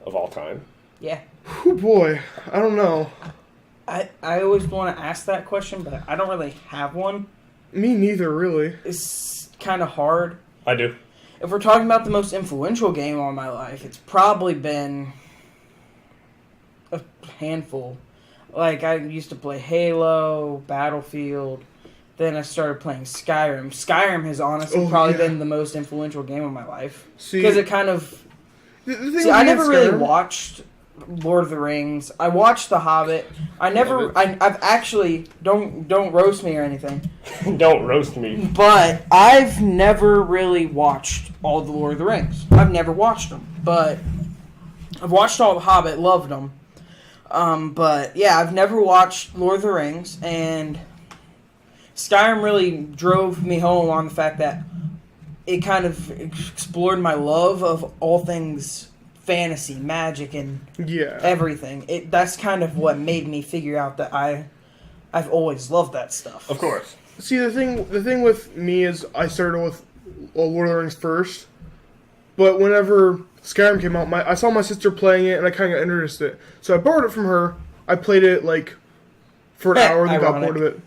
Of all time. Yeah. Oh boy, I don't know. I always want to ask that question, but I don't really have one. Me neither, really. It's kind of hard. I do. If we're talking about the most influential game of my life, it's probably been a handful. Like, I used to play Halo, Battlefield, then I started playing Skyrim. Skyrim has honestly probably been the most influential game of my life. Because it kind of... I never really watched Lord of the Rings. I watched The Hobbit. I've actually... Don't roast me or anything. Don't roast me. But I've never really watched all the Lord of the Rings. I've never watched them. But I've watched all The Hobbit, loved them. But yeah, I've never watched Lord of the Rings, and Skyrim really drove me home on the fact that it kind of explored my love of all things fantasy, magic, and everything. That's kind of what made me figure out that I've always loved that stuff. Of course. See, the thing with me is I started with Lord of the Rings first, but whenever Skyrim came out, I saw my sister playing it, and I kind of got interested. So I borrowed it from her. I played it like for an hour, and got bored of it.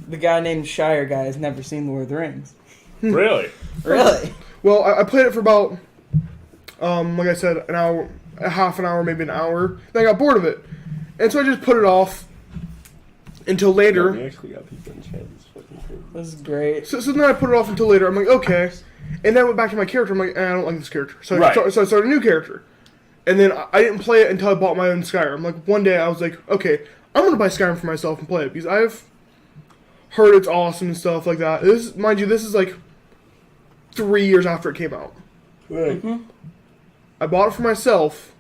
The guy named Shire Guy has never seen Lord of the Rings. Really? Really? Well, I played it for about, like I said, an hour, a half an hour, maybe an hour. Then I got bored of it, and so I just put it off until later. We actually got people in chat. This is great. So then I put it off until later. I'm like, okay. And then I went back to my character. I'm like, I don't like this character. So I started a new character. And then I didn't play it until I bought my own Skyrim. Like, one day I was like, okay, I'm going to buy Skyrim for myself and play it. Because I've heard it's awesome and stuff like that. Mind you, this is like 3 years after it came out. Right. Mm-hmm. I bought it for myself.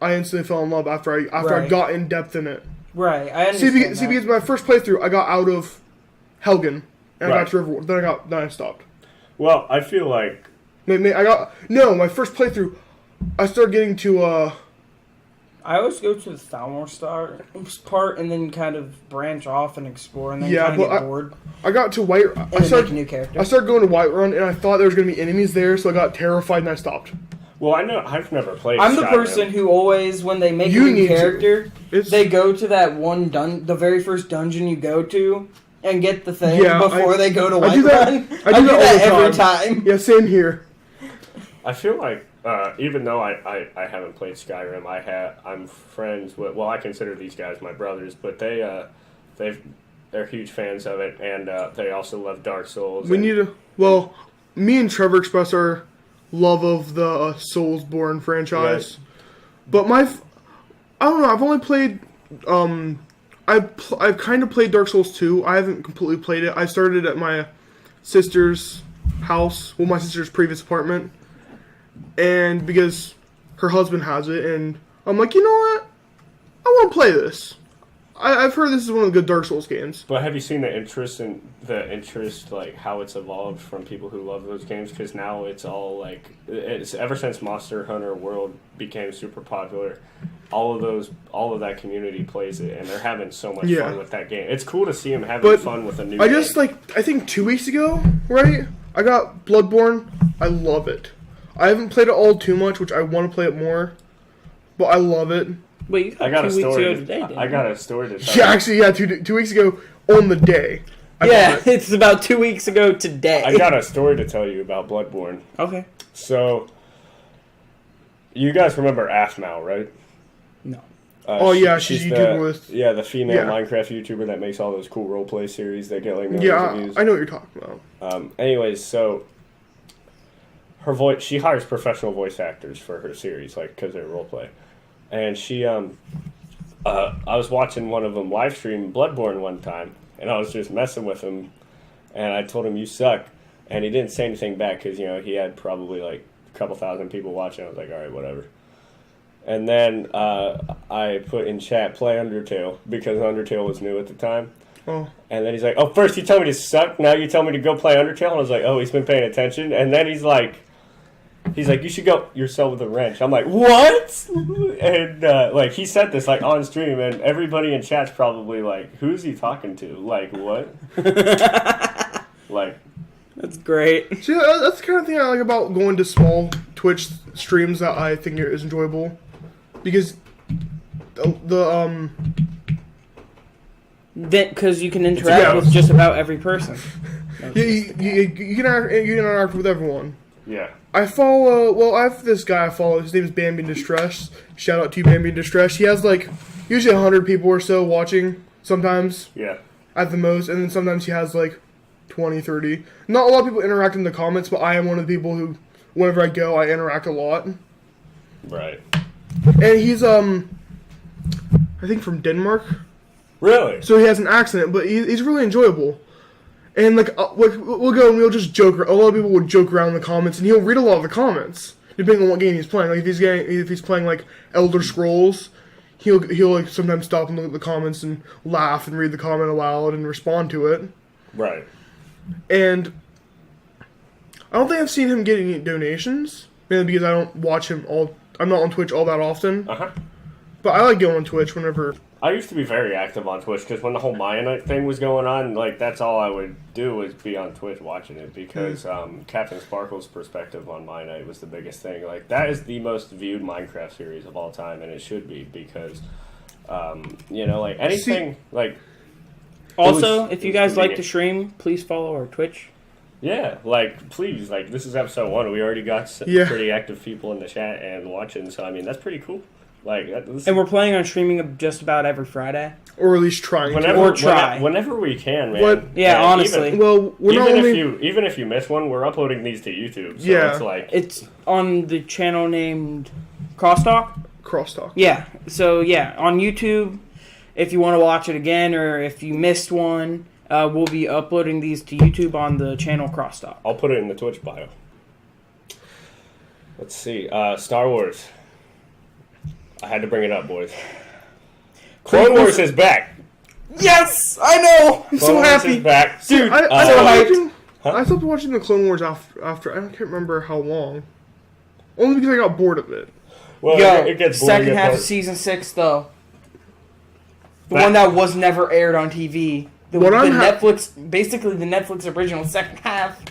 I instantly fell in love after I got in depth in it. Right, I understand See, because my first playthrough, I got out of Helgen. And I got to Riverwood. Then I stopped. Well, I feel like... my first playthrough, I started getting to, I always go to the Thalmor Star part and then kind of branch off and explore and then kind of get bored. I got to Whiterun. I started, make a new character. I started going to Whiterun and I thought there was going to be enemies there, so I got terrified and I stopped. Well, I've never played I'm the Skyrim. person who always, when they make a new character, they go to that one the very first dungeon you go to, and get the thing before they go to Whiterun. I do that every time. Yeah, same here. I feel like, even though I haven't played Skyrim, I'm friends with, well, I consider these guys my brothers, but they're huge fans of it, and they also love Dark Souls. Me and Trevor express our love of the Soulsborne franchise. Right. But I don't know, I've only played, I've kind of played Dark Souls 2. I haven't completely played it. I started at my sister's house, my sister's previous apartment, and because her husband has it, and I'm like, you know what? I want to play this. I've heard this is one of the good Dark Souls games. But have you seen the interest, like, how it's evolved from people who love those games? Because now it's all, like, it's ever since Monster Hunter World became super popular, all of that community plays it, and they're having so much fun with that game. It's cool to see them having fun with a new game. I think 2 weeks ago, right? I got Bloodborne. I love it. I haven't played it all too much, which I want to play it more, but I love it. Wait, you got 2 weeks ago today, didn't you? I got a story to tell. Yeah, actually, 2 weeks ago on the day. It's about 2 weeks ago today. I got a story to tell you about Bloodborne. Okay. So, you guys remember Aphmau, right? No. She's the female Minecraft YouTuber that makes all those cool roleplay series that get like millions of views. I know what you're talking about. Anyways, so her voice, she hires professional voice actors for her series, like, because they're roleplay. And she, I was watching one of them live stream Bloodborne one time, and I was just messing with him, and I told him, "You suck," and he didn't say anything back because, he had probably like a couple thousand people watching. I was like, all right, whatever. And then I put in chat, play Undertale, because Undertale was new at the time. Oh. And then he's like, oh, first you tell me to suck, now you tell me to go play Undertale? And I was like, oh, he's been paying attention. And then he's like, you should go yourself with a wrench. I'm like, what? And, he said this, on stream, and everybody in chat's probably like, who's he talking to? Like, what? That's great. See, that's the kind of thing I like about going to small Twitch streams that I think is enjoyable, because because you can interact with just about every person. you can interact with everyone. Yeah. I have this guy I follow. His name is Bambi in Distress. Shout out to you, Bambi in Distress. He has like usually 100 people or so watching sometimes. Yeah. At the most, and then sometimes he has like 20, 30. Not a lot of people interact in the comments, but I am one of the people who, whenever I go, I interact a lot. Right. And he's I think from Denmark. Really? So he has an accent, but he's really enjoyable. And like we'll go and we'll just joke. A lot of people will joke around in the comments, and he'll read a lot of the comments depending on what game he's playing. Like if he's playing like Elder Scrolls, he'll like sometimes stop and look at the comments and laugh and read the comment aloud and respond to it. Right. And I don't think I've seen him get any donations, mainly because I don't watch him I'm not on Twitch all that often. Uh-huh. But I like going on Twitch whenever. I used to be very active on Twitch because when the whole Maya thing was going on, like that's all I would do was be on Twitch watching it because Captain Sparkle's perspective on Maya Night was the biggest thing. Like that is the most viewed Minecraft series of all time, and it should be because, like anything like. Also, if you guys like to stream, please follow our Twitch. Yeah, like please, like this is episode 1. We already got pretty active people in the chat and watching, so I mean that's pretty cool. Like, and we're planning on streaming just about every Friday, or at least trying whenever we can, man. Yeah, honestly. Even if you miss one, we're uploading these to YouTube. So it's on the channel named CrossTalk. CrossTalk. Yeah. So on YouTube, if you want to watch it again or if you missed one, we'll be uploading these to YouTube on the channel CrossTalk. I'll put it in the Twitch bio. Let's see. Star Wars. I had to bring it up, boys. Clone Wars is back. Yes, I know. I'm so happy. Is back. Dude, I stopped watching the Clone Wars after I can't remember how long. Only because I got bored of it. Well, it gets boring. Second half of season 6, though. The one that was never aired on TV. The Netflix original second half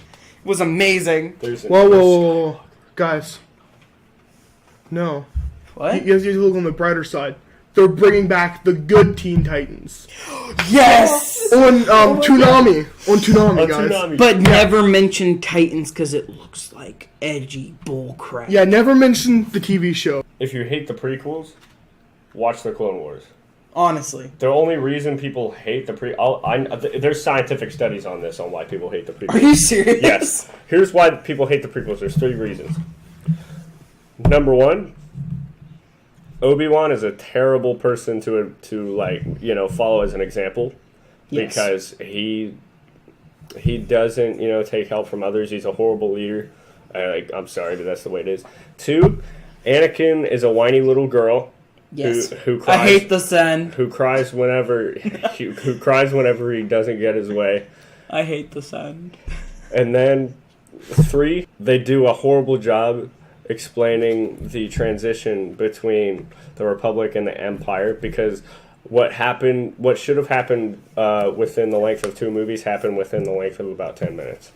was amazing. Whoa, guys. No. What? You have to look on the brighter side. They're bringing back the good Teen Titans. Yes! On Toonami. On Toonami, guys. Toonami. But never mention Titans because it looks like edgy bullcrap. Yeah, never mention the TV show. If you hate the prequels, watch the Clone Wars. Honestly. The only reason people hate the there's scientific studies on this, on why people hate the prequels. Are you serious? Yes. Here's why people hate the prequels. There's 3 reasons. Number 1, Obi-Wan is a terrible person to follow as an example. Yes. Because he doesn't, take help from others. He's a horrible leader. I'm sorry, but that's the way it is. 2, Anakin is a whiny little girl. Yes. Who cries, I hate the Sand. Who cries whenever he doesn't get his way. I hate the Sand. And then 3, they do a horrible job explaining the transition between the Republic and the Empire, because what should have happened within the length of 2 movies happened within the length of about 10 minutes.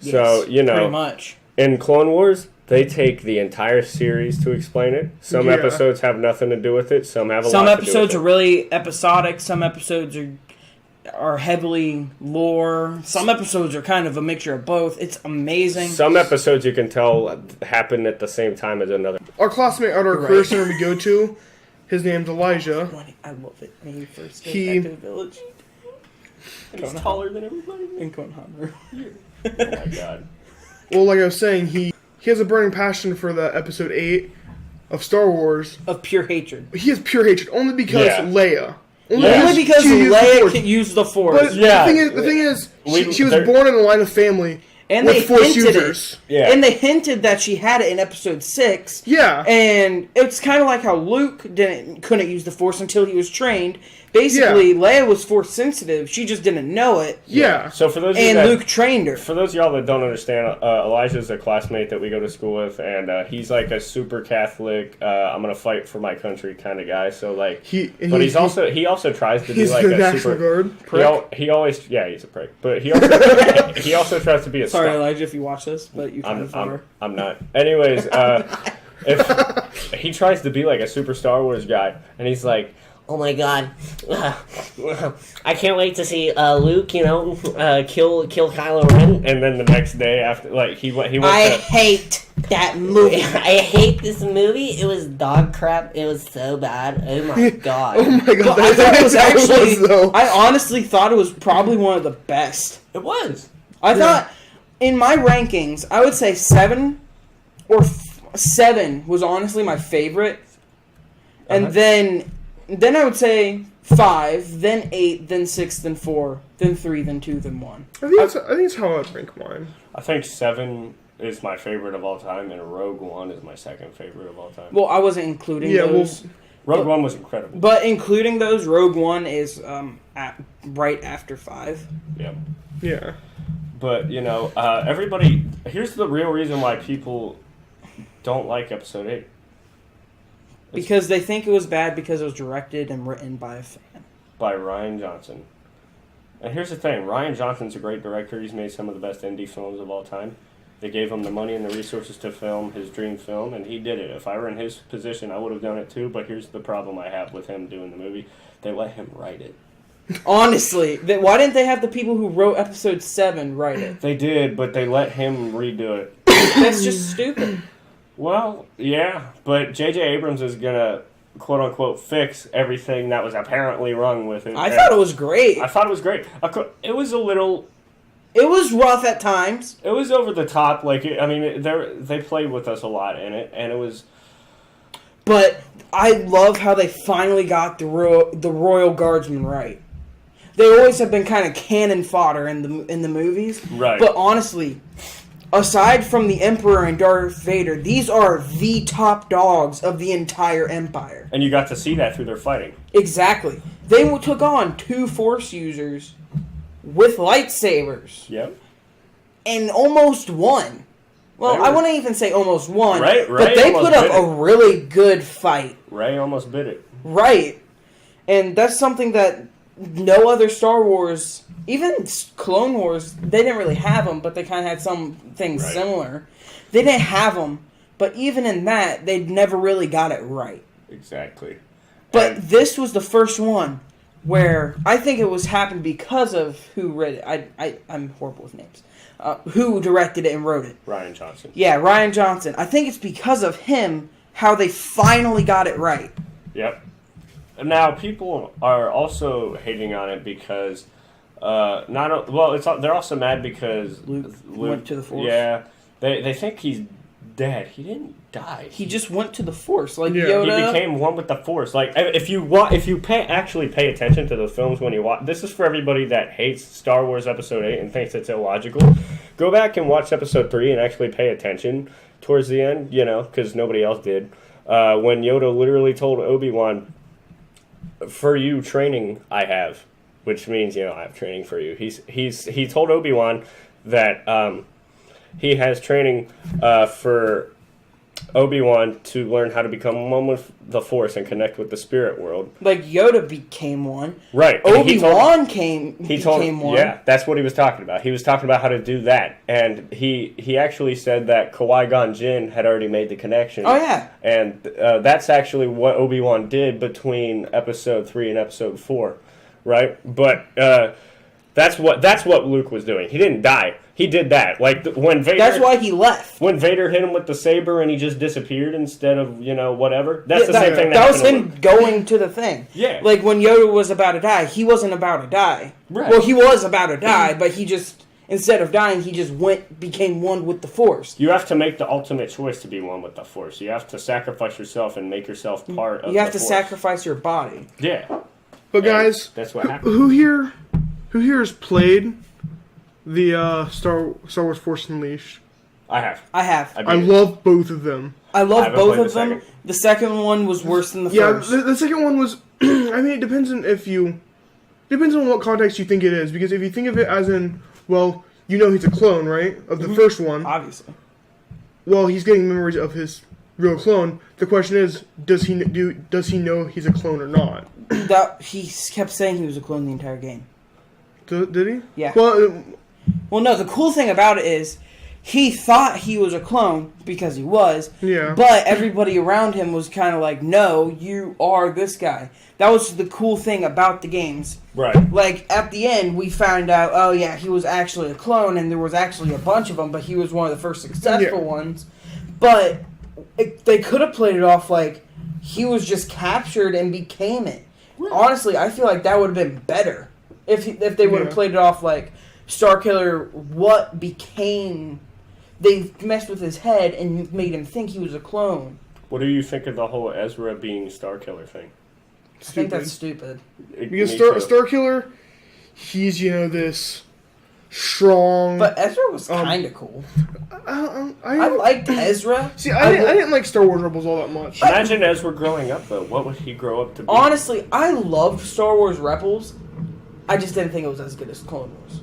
Yes, so, pretty much. In Clone Wars, they take the entire series to explain it. Some episodes have nothing to do with it. Some have a lot to do with it. Some episodes are really episodic. Some episodes are heavily lore. Some episodes are kind of a mixture of both. It's amazing. Some episodes you can tell happen at the same time as another. Our classmate at our career center we go to, his name's Elijah. I love it. When he first goes back to the village. And he's taller than everybody. And Hunter. Oh my god. Well, like I was saying, he has a burning passion for the episode 8 of Star Wars. Of pure hatred. He has pure hatred only because Leia. Only because Leia can use the Force. But the thing is, she was born in a line of family with Force users. Yeah. And they hinted that she had it in episode 6. Yeah. And it's kind of like how Luke couldn't use the Force until he was trained. basically Leia was Force sensitive. She just didn't know it. Yeah. So for those of And Luke trained her. For those of y'all that don't understand, Elijah's a classmate that we go to school with, and he's like a super Catholic. I'm gonna fight for my country kind of guy. So like, he also tries to be like the a National Guard. He always he's a prick, but he also tries to be a. Sorry, Elijah, if you watch this, but you kind of I'm not. Anyways, if he tries to be like a super Star Wars guy, and he's like, oh my god, I can't wait to see Luke, kill Kylo Ren. and then the next day after, like he went. I hate that movie. I hate this movie. It was dog crap. It was so bad. Oh my god. Oh my god. Well, I thought it was actually. I honestly thought it was probably one of the best. It was. I thought in my rankings, I would say 7 or 7 was honestly my favorite, and then I would say 5, then 8, then 6, then 4, then 3, then 2, then 1. I think it's how I'd rank mine. I think 7 is my favorite of all time, and Rogue One is my second favorite of all time. Well, I wasn't including those. Rogue One was incredible. But including those, Rogue One is right after 5. Yep. Yeah. But, everybody... Here's the real reason why people don't like Episode 8. Because they think it was bad because it was directed and written by a fan. By Rian Johnson. And here's the thing. Rian Johnson's a great director. He's made some of the best indie films of all time. They gave him the money and the resources to film his dream film, and he did it. If I were in his position, I would have done it too, but here's the problem I have with him doing the movie. They let him write it. Honestly, why didn't they have the people who wrote Episode 7 write it? They did, but they let him redo it. That's just stupid. Well, yeah, but J.J. Abrams is going to, quote-unquote, fix everything that was apparently wrong with it. I thought it was great. I thought it was great. It was a little... It was rough at times. It was over the top. They played with us a lot in it, and it was... But I love how they finally got the Royal Guardsmen right. They always have been kind of cannon fodder in the movies. Right. But honestly, aside from the Emperor and Darth Vader, these are the top dogs of the entire Empire. And you got to see that through their fighting. Exactly. They took on 2 Force users with lightsabers. Yep. And almost won. Well, I wouldn't even say almost won. Right. But they put up a really good fight. Ray almost bit it. Right. And that's something that no other Star Wars, even Clone Wars, they didn't really have them, but they kind of had some things similar. They didn't have them, but even in that, they never really got it right. Exactly. But this was the first one where I think it was happened because of who read it. I'm horrible with names. Who directed it and wrote it. Rian Johnson. Yeah, Rian Johnson. I think it's because of him how they finally got it right. Yep. Now, people are also hating on it because they're also mad because Luke went to the Force. Yeah, they think he's dead. He didn't die. He just went to the Force, like Yeah. Yoda. He became one with the Force. Like if you actually pay attention to the films when you watch. This is for everybody that hates Star Wars Episode 8 and thinks it's illogical. Go back and watch Episode 3 and actually pay attention towards the end. Because nobody else did. When Yoda literally told Obi-Wan, "For you training I have," which means I have training for you. He told Obi-Wan that he has training for Obi-Wan to learn how to become one with the Force and connect with the spirit world. Like Yoda became one. Right. Obi-Wan became one. Yeah, that's what he was talking about. He was talking about how to do that. And he actually said that Qui-Gon Jinn had already made the connection. Oh, yeah. And that's actually what Obi-Wan did between Episode 3 and Episode 4. Right? But that's what Luke was doing. He didn't die. He did that. Like when Vader. That's why he left. When Vader hit him with the saber and he just disappeared instead of whatever. That's the same thing. That was him going to the thing. Yeah. Like when Yoda was about to die, he wasn't about to die. Right. Well, he was about to die, but he just instead of dying, he just became one with the Force. You have to make the ultimate choice to be one with the Force. You have to sacrifice yourself and make yourself part of. You have the to Force. Sacrifice your body. Yeah. But guys, that's what happened. Who here has played the Star Wars Force Unleashed? I have. I have. I love both of them. I I love haven't both played of the them. second. The second one was worse than the Yeah, first. the second one was. I mean, it depends on depends on what context you think it is. Because if you think of it as in, well, you know, he's a clone, right, of the first one. Obviously. Well, he's getting memories of his real clone. The question is, does he know he's a clone or not? He kept saying he was a clone the entire game. Did he? Yeah. Well, no, the cool thing about it is he thought he was a clone because he was. Yeah. But everybody around him was kind of like, no, you are this guy. That was the cool thing about the games. Right. Like, at the end, we found out, oh, yeah, he was actually a clone, and there was actually a bunch of them, but he was one of the first successful ones. But they could have played it off like he was just captured and became it. Honestly, I feel like that would have been better if they would have played it off like Starkiller, what became... They messed with his head and made him think he was a clone. What do you think of the whole Ezra being Starkiller thing? I think that's stupid. Because Starkiller, he's, this strong... But Ezra was kind of cool. I liked Ezra. See, I didn't like Star Wars Rebels all that much. Imagine Ezra growing up, though. What would he grow up to be? Honestly, I loved Star Wars Rebels. I just didn't think it was as good as Clone Wars.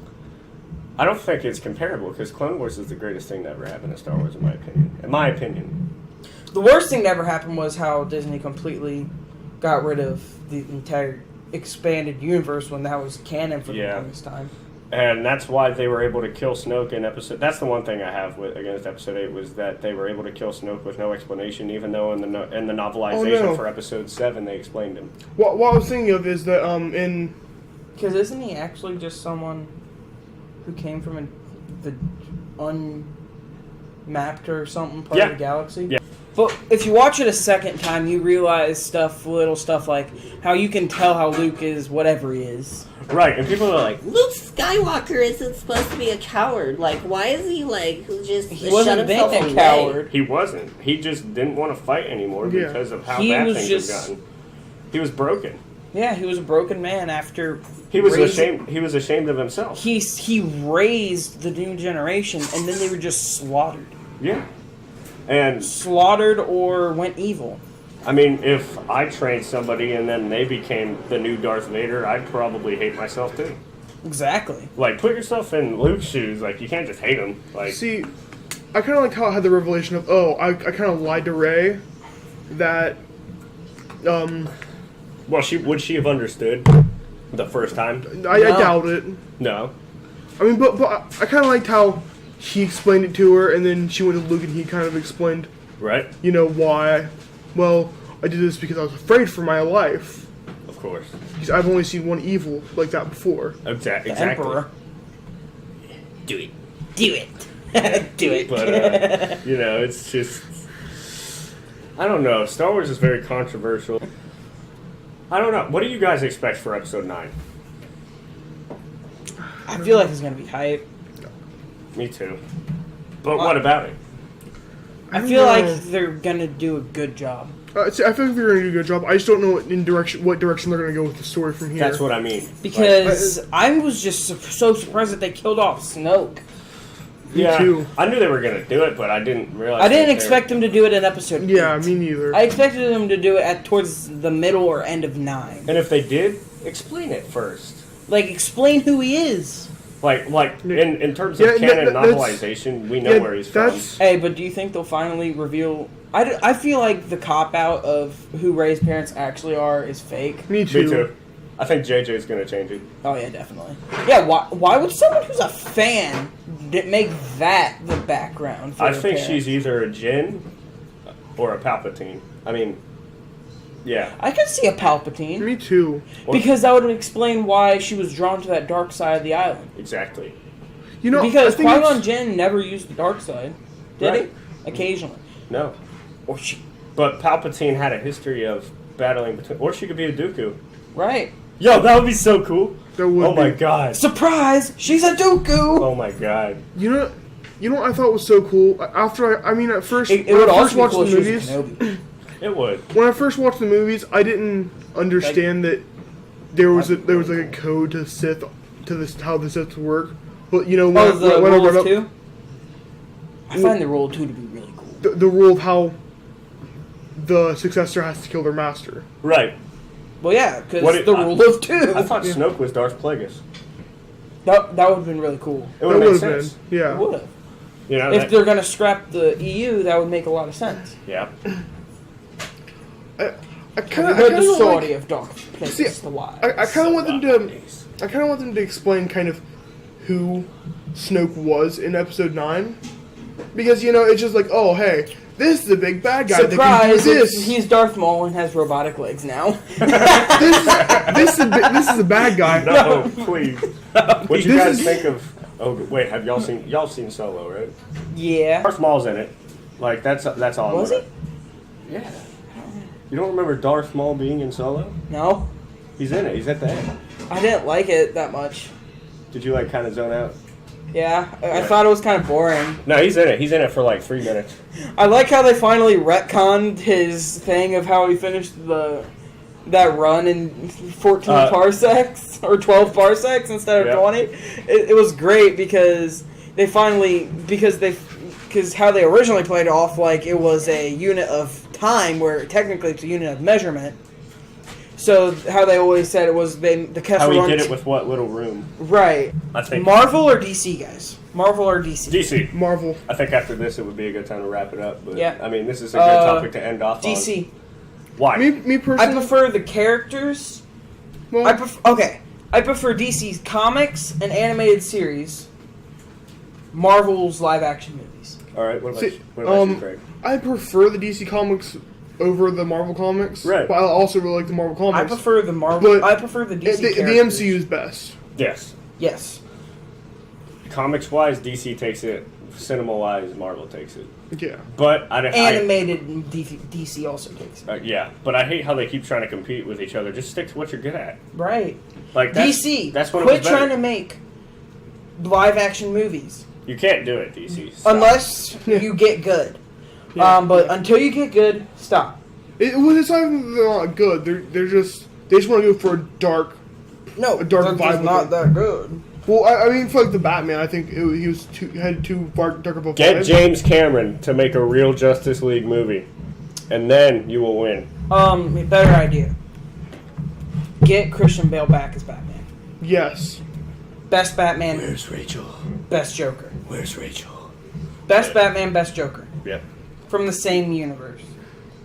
I don't think it's comparable, because Clone Wars is the greatest thing that ever happened to Star Wars, in my opinion. In my opinion. The worst thing that ever happened was how Disney completely got rid of the entire expanded universe when that was canon for the longest time. And that's why they were able to kill Snoke in episode... That's the one thing I have against episode 8, was that they were able to kill Snoke with no explanation, even though in the novelization for episode 7, they explained him. What I was thinking of is that, Because isn't he actually just someone who came from the unmapped or something part of the galaxy? Yeah. But if you watch it a second time, you realize little stuff like how you can tell how Luke is whatever he is. Right, and people are like, Luke Skywalker isn't supposed to be a coward. Like, why is he, just He shut wasn't being himself a away? coward. he wasn't. He just didn't want to fight anymore because of how He bad was things just- had gotten. He was broken. Yeah, he was a broken man after... He was ashamed. He was ashamed of himself. He raised the new generation, and then they were just slaughtered. Yeah. And Slaughtered or went evil. I mean, if I trained somebody and then they became the new Darth Vader, I'd probably hate myself too. Exactly. Like, put yourself in Luke's shoes. Like, you can't just hate him. Like, see, I kind of like how I had the revelation of, I kind of lied to Rey that, well, would she have understood the first time? I doubt it. No. I mean, but I kind of liked how he explained it to her, and then she went to Luke and he kind of explained, Right? why. Well, I did this because I was afraid for my life. Of course. Because I've only seen one evil like that before. Exactly. Emperor. Do it. Do it. Do it. But, it's just... I don't know. Star Wars is very controversial. I don't know. What do you guys expect for episode 9? I feel like it's going to be hype. Me too. But what about it? I feel like they're going to do a good job. See, I feel like they're going to do a good job. I just don't know what direction they're going to go with the story from here. That's what I mean. Because I was just so surprised that they killed off Snoke. Me too. I knew they were going to do it, but I didn't realize... I didn't expect them to do it in episode 8. Yeah, me neither. I expected them to do it towards the middle or end of 9. And if they did, explain it first. Like, explain who he is. Like in terms of canon novelization, we know where he's from. Hey, but do you think they'll finally reveal... I feel like the cop-out of who Rey's parents actually are is fake. Me too. Me too. I think JJ's going to change it. Oh, yeah, definitely. Yeah, why would someone who's a fan make that the background for I their think parents? she's either a Jinn or a Palpatine. I mean, yeah. I could see a Palpatine. Me too. Because that would explain why she was drawn to that dark side of the island. Exactly. Because I think Qui-Gon Jinn never used the dark side, did Right. he? Occasionally. No. Or she... But Palpatine had a history of battling between... Or she could be a Dooku. Right. Yo, that would be so cool. That would Oh my be. god. Surprise! She's a Dooku! Oh my god. You know what I thought was so cool? After at first, It when would I first also be watched cool the if she was a movies, Kenobi. It would. when I first watched the movies, I didn't understand that there was like a code to Sith, how the Sith work. But when Oh, I the when I Rule read of up, Two? I find the rule 2 to be really cool. the rule of how the successor has to kill their master. Right. Well, yeah, because the rule of 2. I thought Snoke was Darth Plagueis. That would have been really cool. It would That have made would've sense. been, yeah. It would have. You know, If they're going to scrap the EU, that would make a lot of sense. yeah. I kind We heard the of story like, of Darth Plagueis See, the Wise. I kind of want them to. I kind of want them to explain kind of who Snoke was in Episode 9, because it's just like, oh hey, this is the big bad guy. Surprise! That can do this. He's Darth Maul and has robotic legs now. this is the bad guy. No, please. What you This guys is- think of? Oh wait, have y'all seen Solo, right? Yeah. Darth Maul's in it. Like that's all. Was he? Yeah. You don't remember Darth Maul being in Solo? No, He's in it. He's at the end. I didn't like it that much. Did you like kind of zone out? Yeah, I thought it was kind of boring. No, he's in it. He's in it for like 3 minutes. I like how they finally retconned his thing of how he finished that run in 14 parsecs or 12 parsecs instead of 20. It was great because they finally because how they originally played it off like it was a unit of time where technically it's a unit of measurement. So how they always said it was the Kessel How Run. he did it with what little room? Right. I think Marvel or DC, guys? Marvel or DC? DC. Marvel. I think after this it would be a good time to wrap it up. But Yeah. I mean, this is a good topic to end off DC. on. Why? Me I personally. prefer the characters. Well, I prefer DC's comics and animated series. Marvel's live action movies. All right. What about See, you, Craig? I prefer the DC comics over the Marvel comics. Right. But I also really like the Marvel comics. I prefer the Marvel. But I prefer the DC. the characters. MCU is best. Yes. Yes. Comics wise, DC takes it. Cinema wise, Marvel takes it. Yeah. But Animated DC also takes it. yeah, but I hate how they keep trying to compete with each other. Just stick to what you're good at. Right. Like that's, DC. That's what quit it was better. trying to make live action movies You can't do it, DC. Stop. unless you get good. Yeah. But until you get good, stop. It's not even they're not good. They just want to go for a dark. No, A dark they're vibe just not with that good. Well, I mean, for like the Batman, I think he was had too far dark of a Get vibe. James Cameron to make a real Justice League movie, and then you will win. Better idea. Get Christian Bale back as Batman. Yes. Best Batman, Where's Rachel? best Joker. Where's Rachel? Best Batman, best Joker. Yep. From the same universe.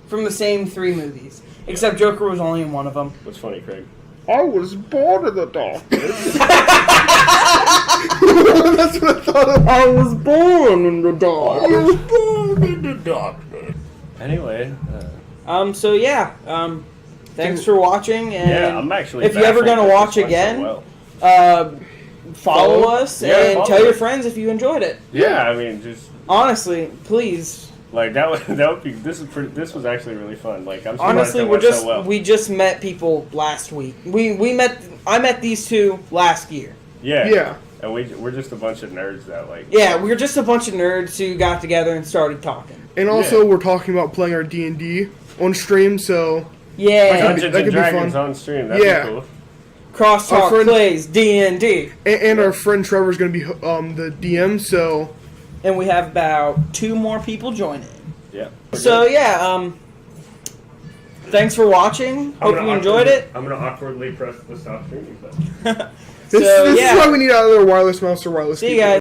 From the same 3 movies. Except Joker was only in one of them. What's funny, Craig? I was born in the darkness. That's what I thought of. I was born in the dark. born in the darkness. Anyway. So yeah. Thanks for watching. And Yeah, I'm actually. if you're ever baffled gonna that watch this went so again, well. follow us Yeah, and follow tell your us. friends if you enjoyed it. Yeah, I mean, just Honestly, please. like that would be. This was actually really fun. Like I'm surprised Honestly, it we're went just so well. we just met people last week. I met these 2 last year. Yeah. Yeah. And we're just a bunch of nerds that like. Yeah, we were just a bunch of nerds who got together and started talking. And also, Yeah. we're talking about playing our D&D on stream, so Yeah, Dungeons that and could be Dragons fun. on stream. That'd Yeah. be cool. Our CrossTalk friend- plays D&D. and our friend Trevor's going to be the DM, so And we have about 2 more people joining. Yeah. So yeah, thanks for watching. Hope you enjoyed it. I'm gonna awkwardly press the stop streaming button. this So, is yeah. why we need either wireless mouse or wireless See you keyboard. guys.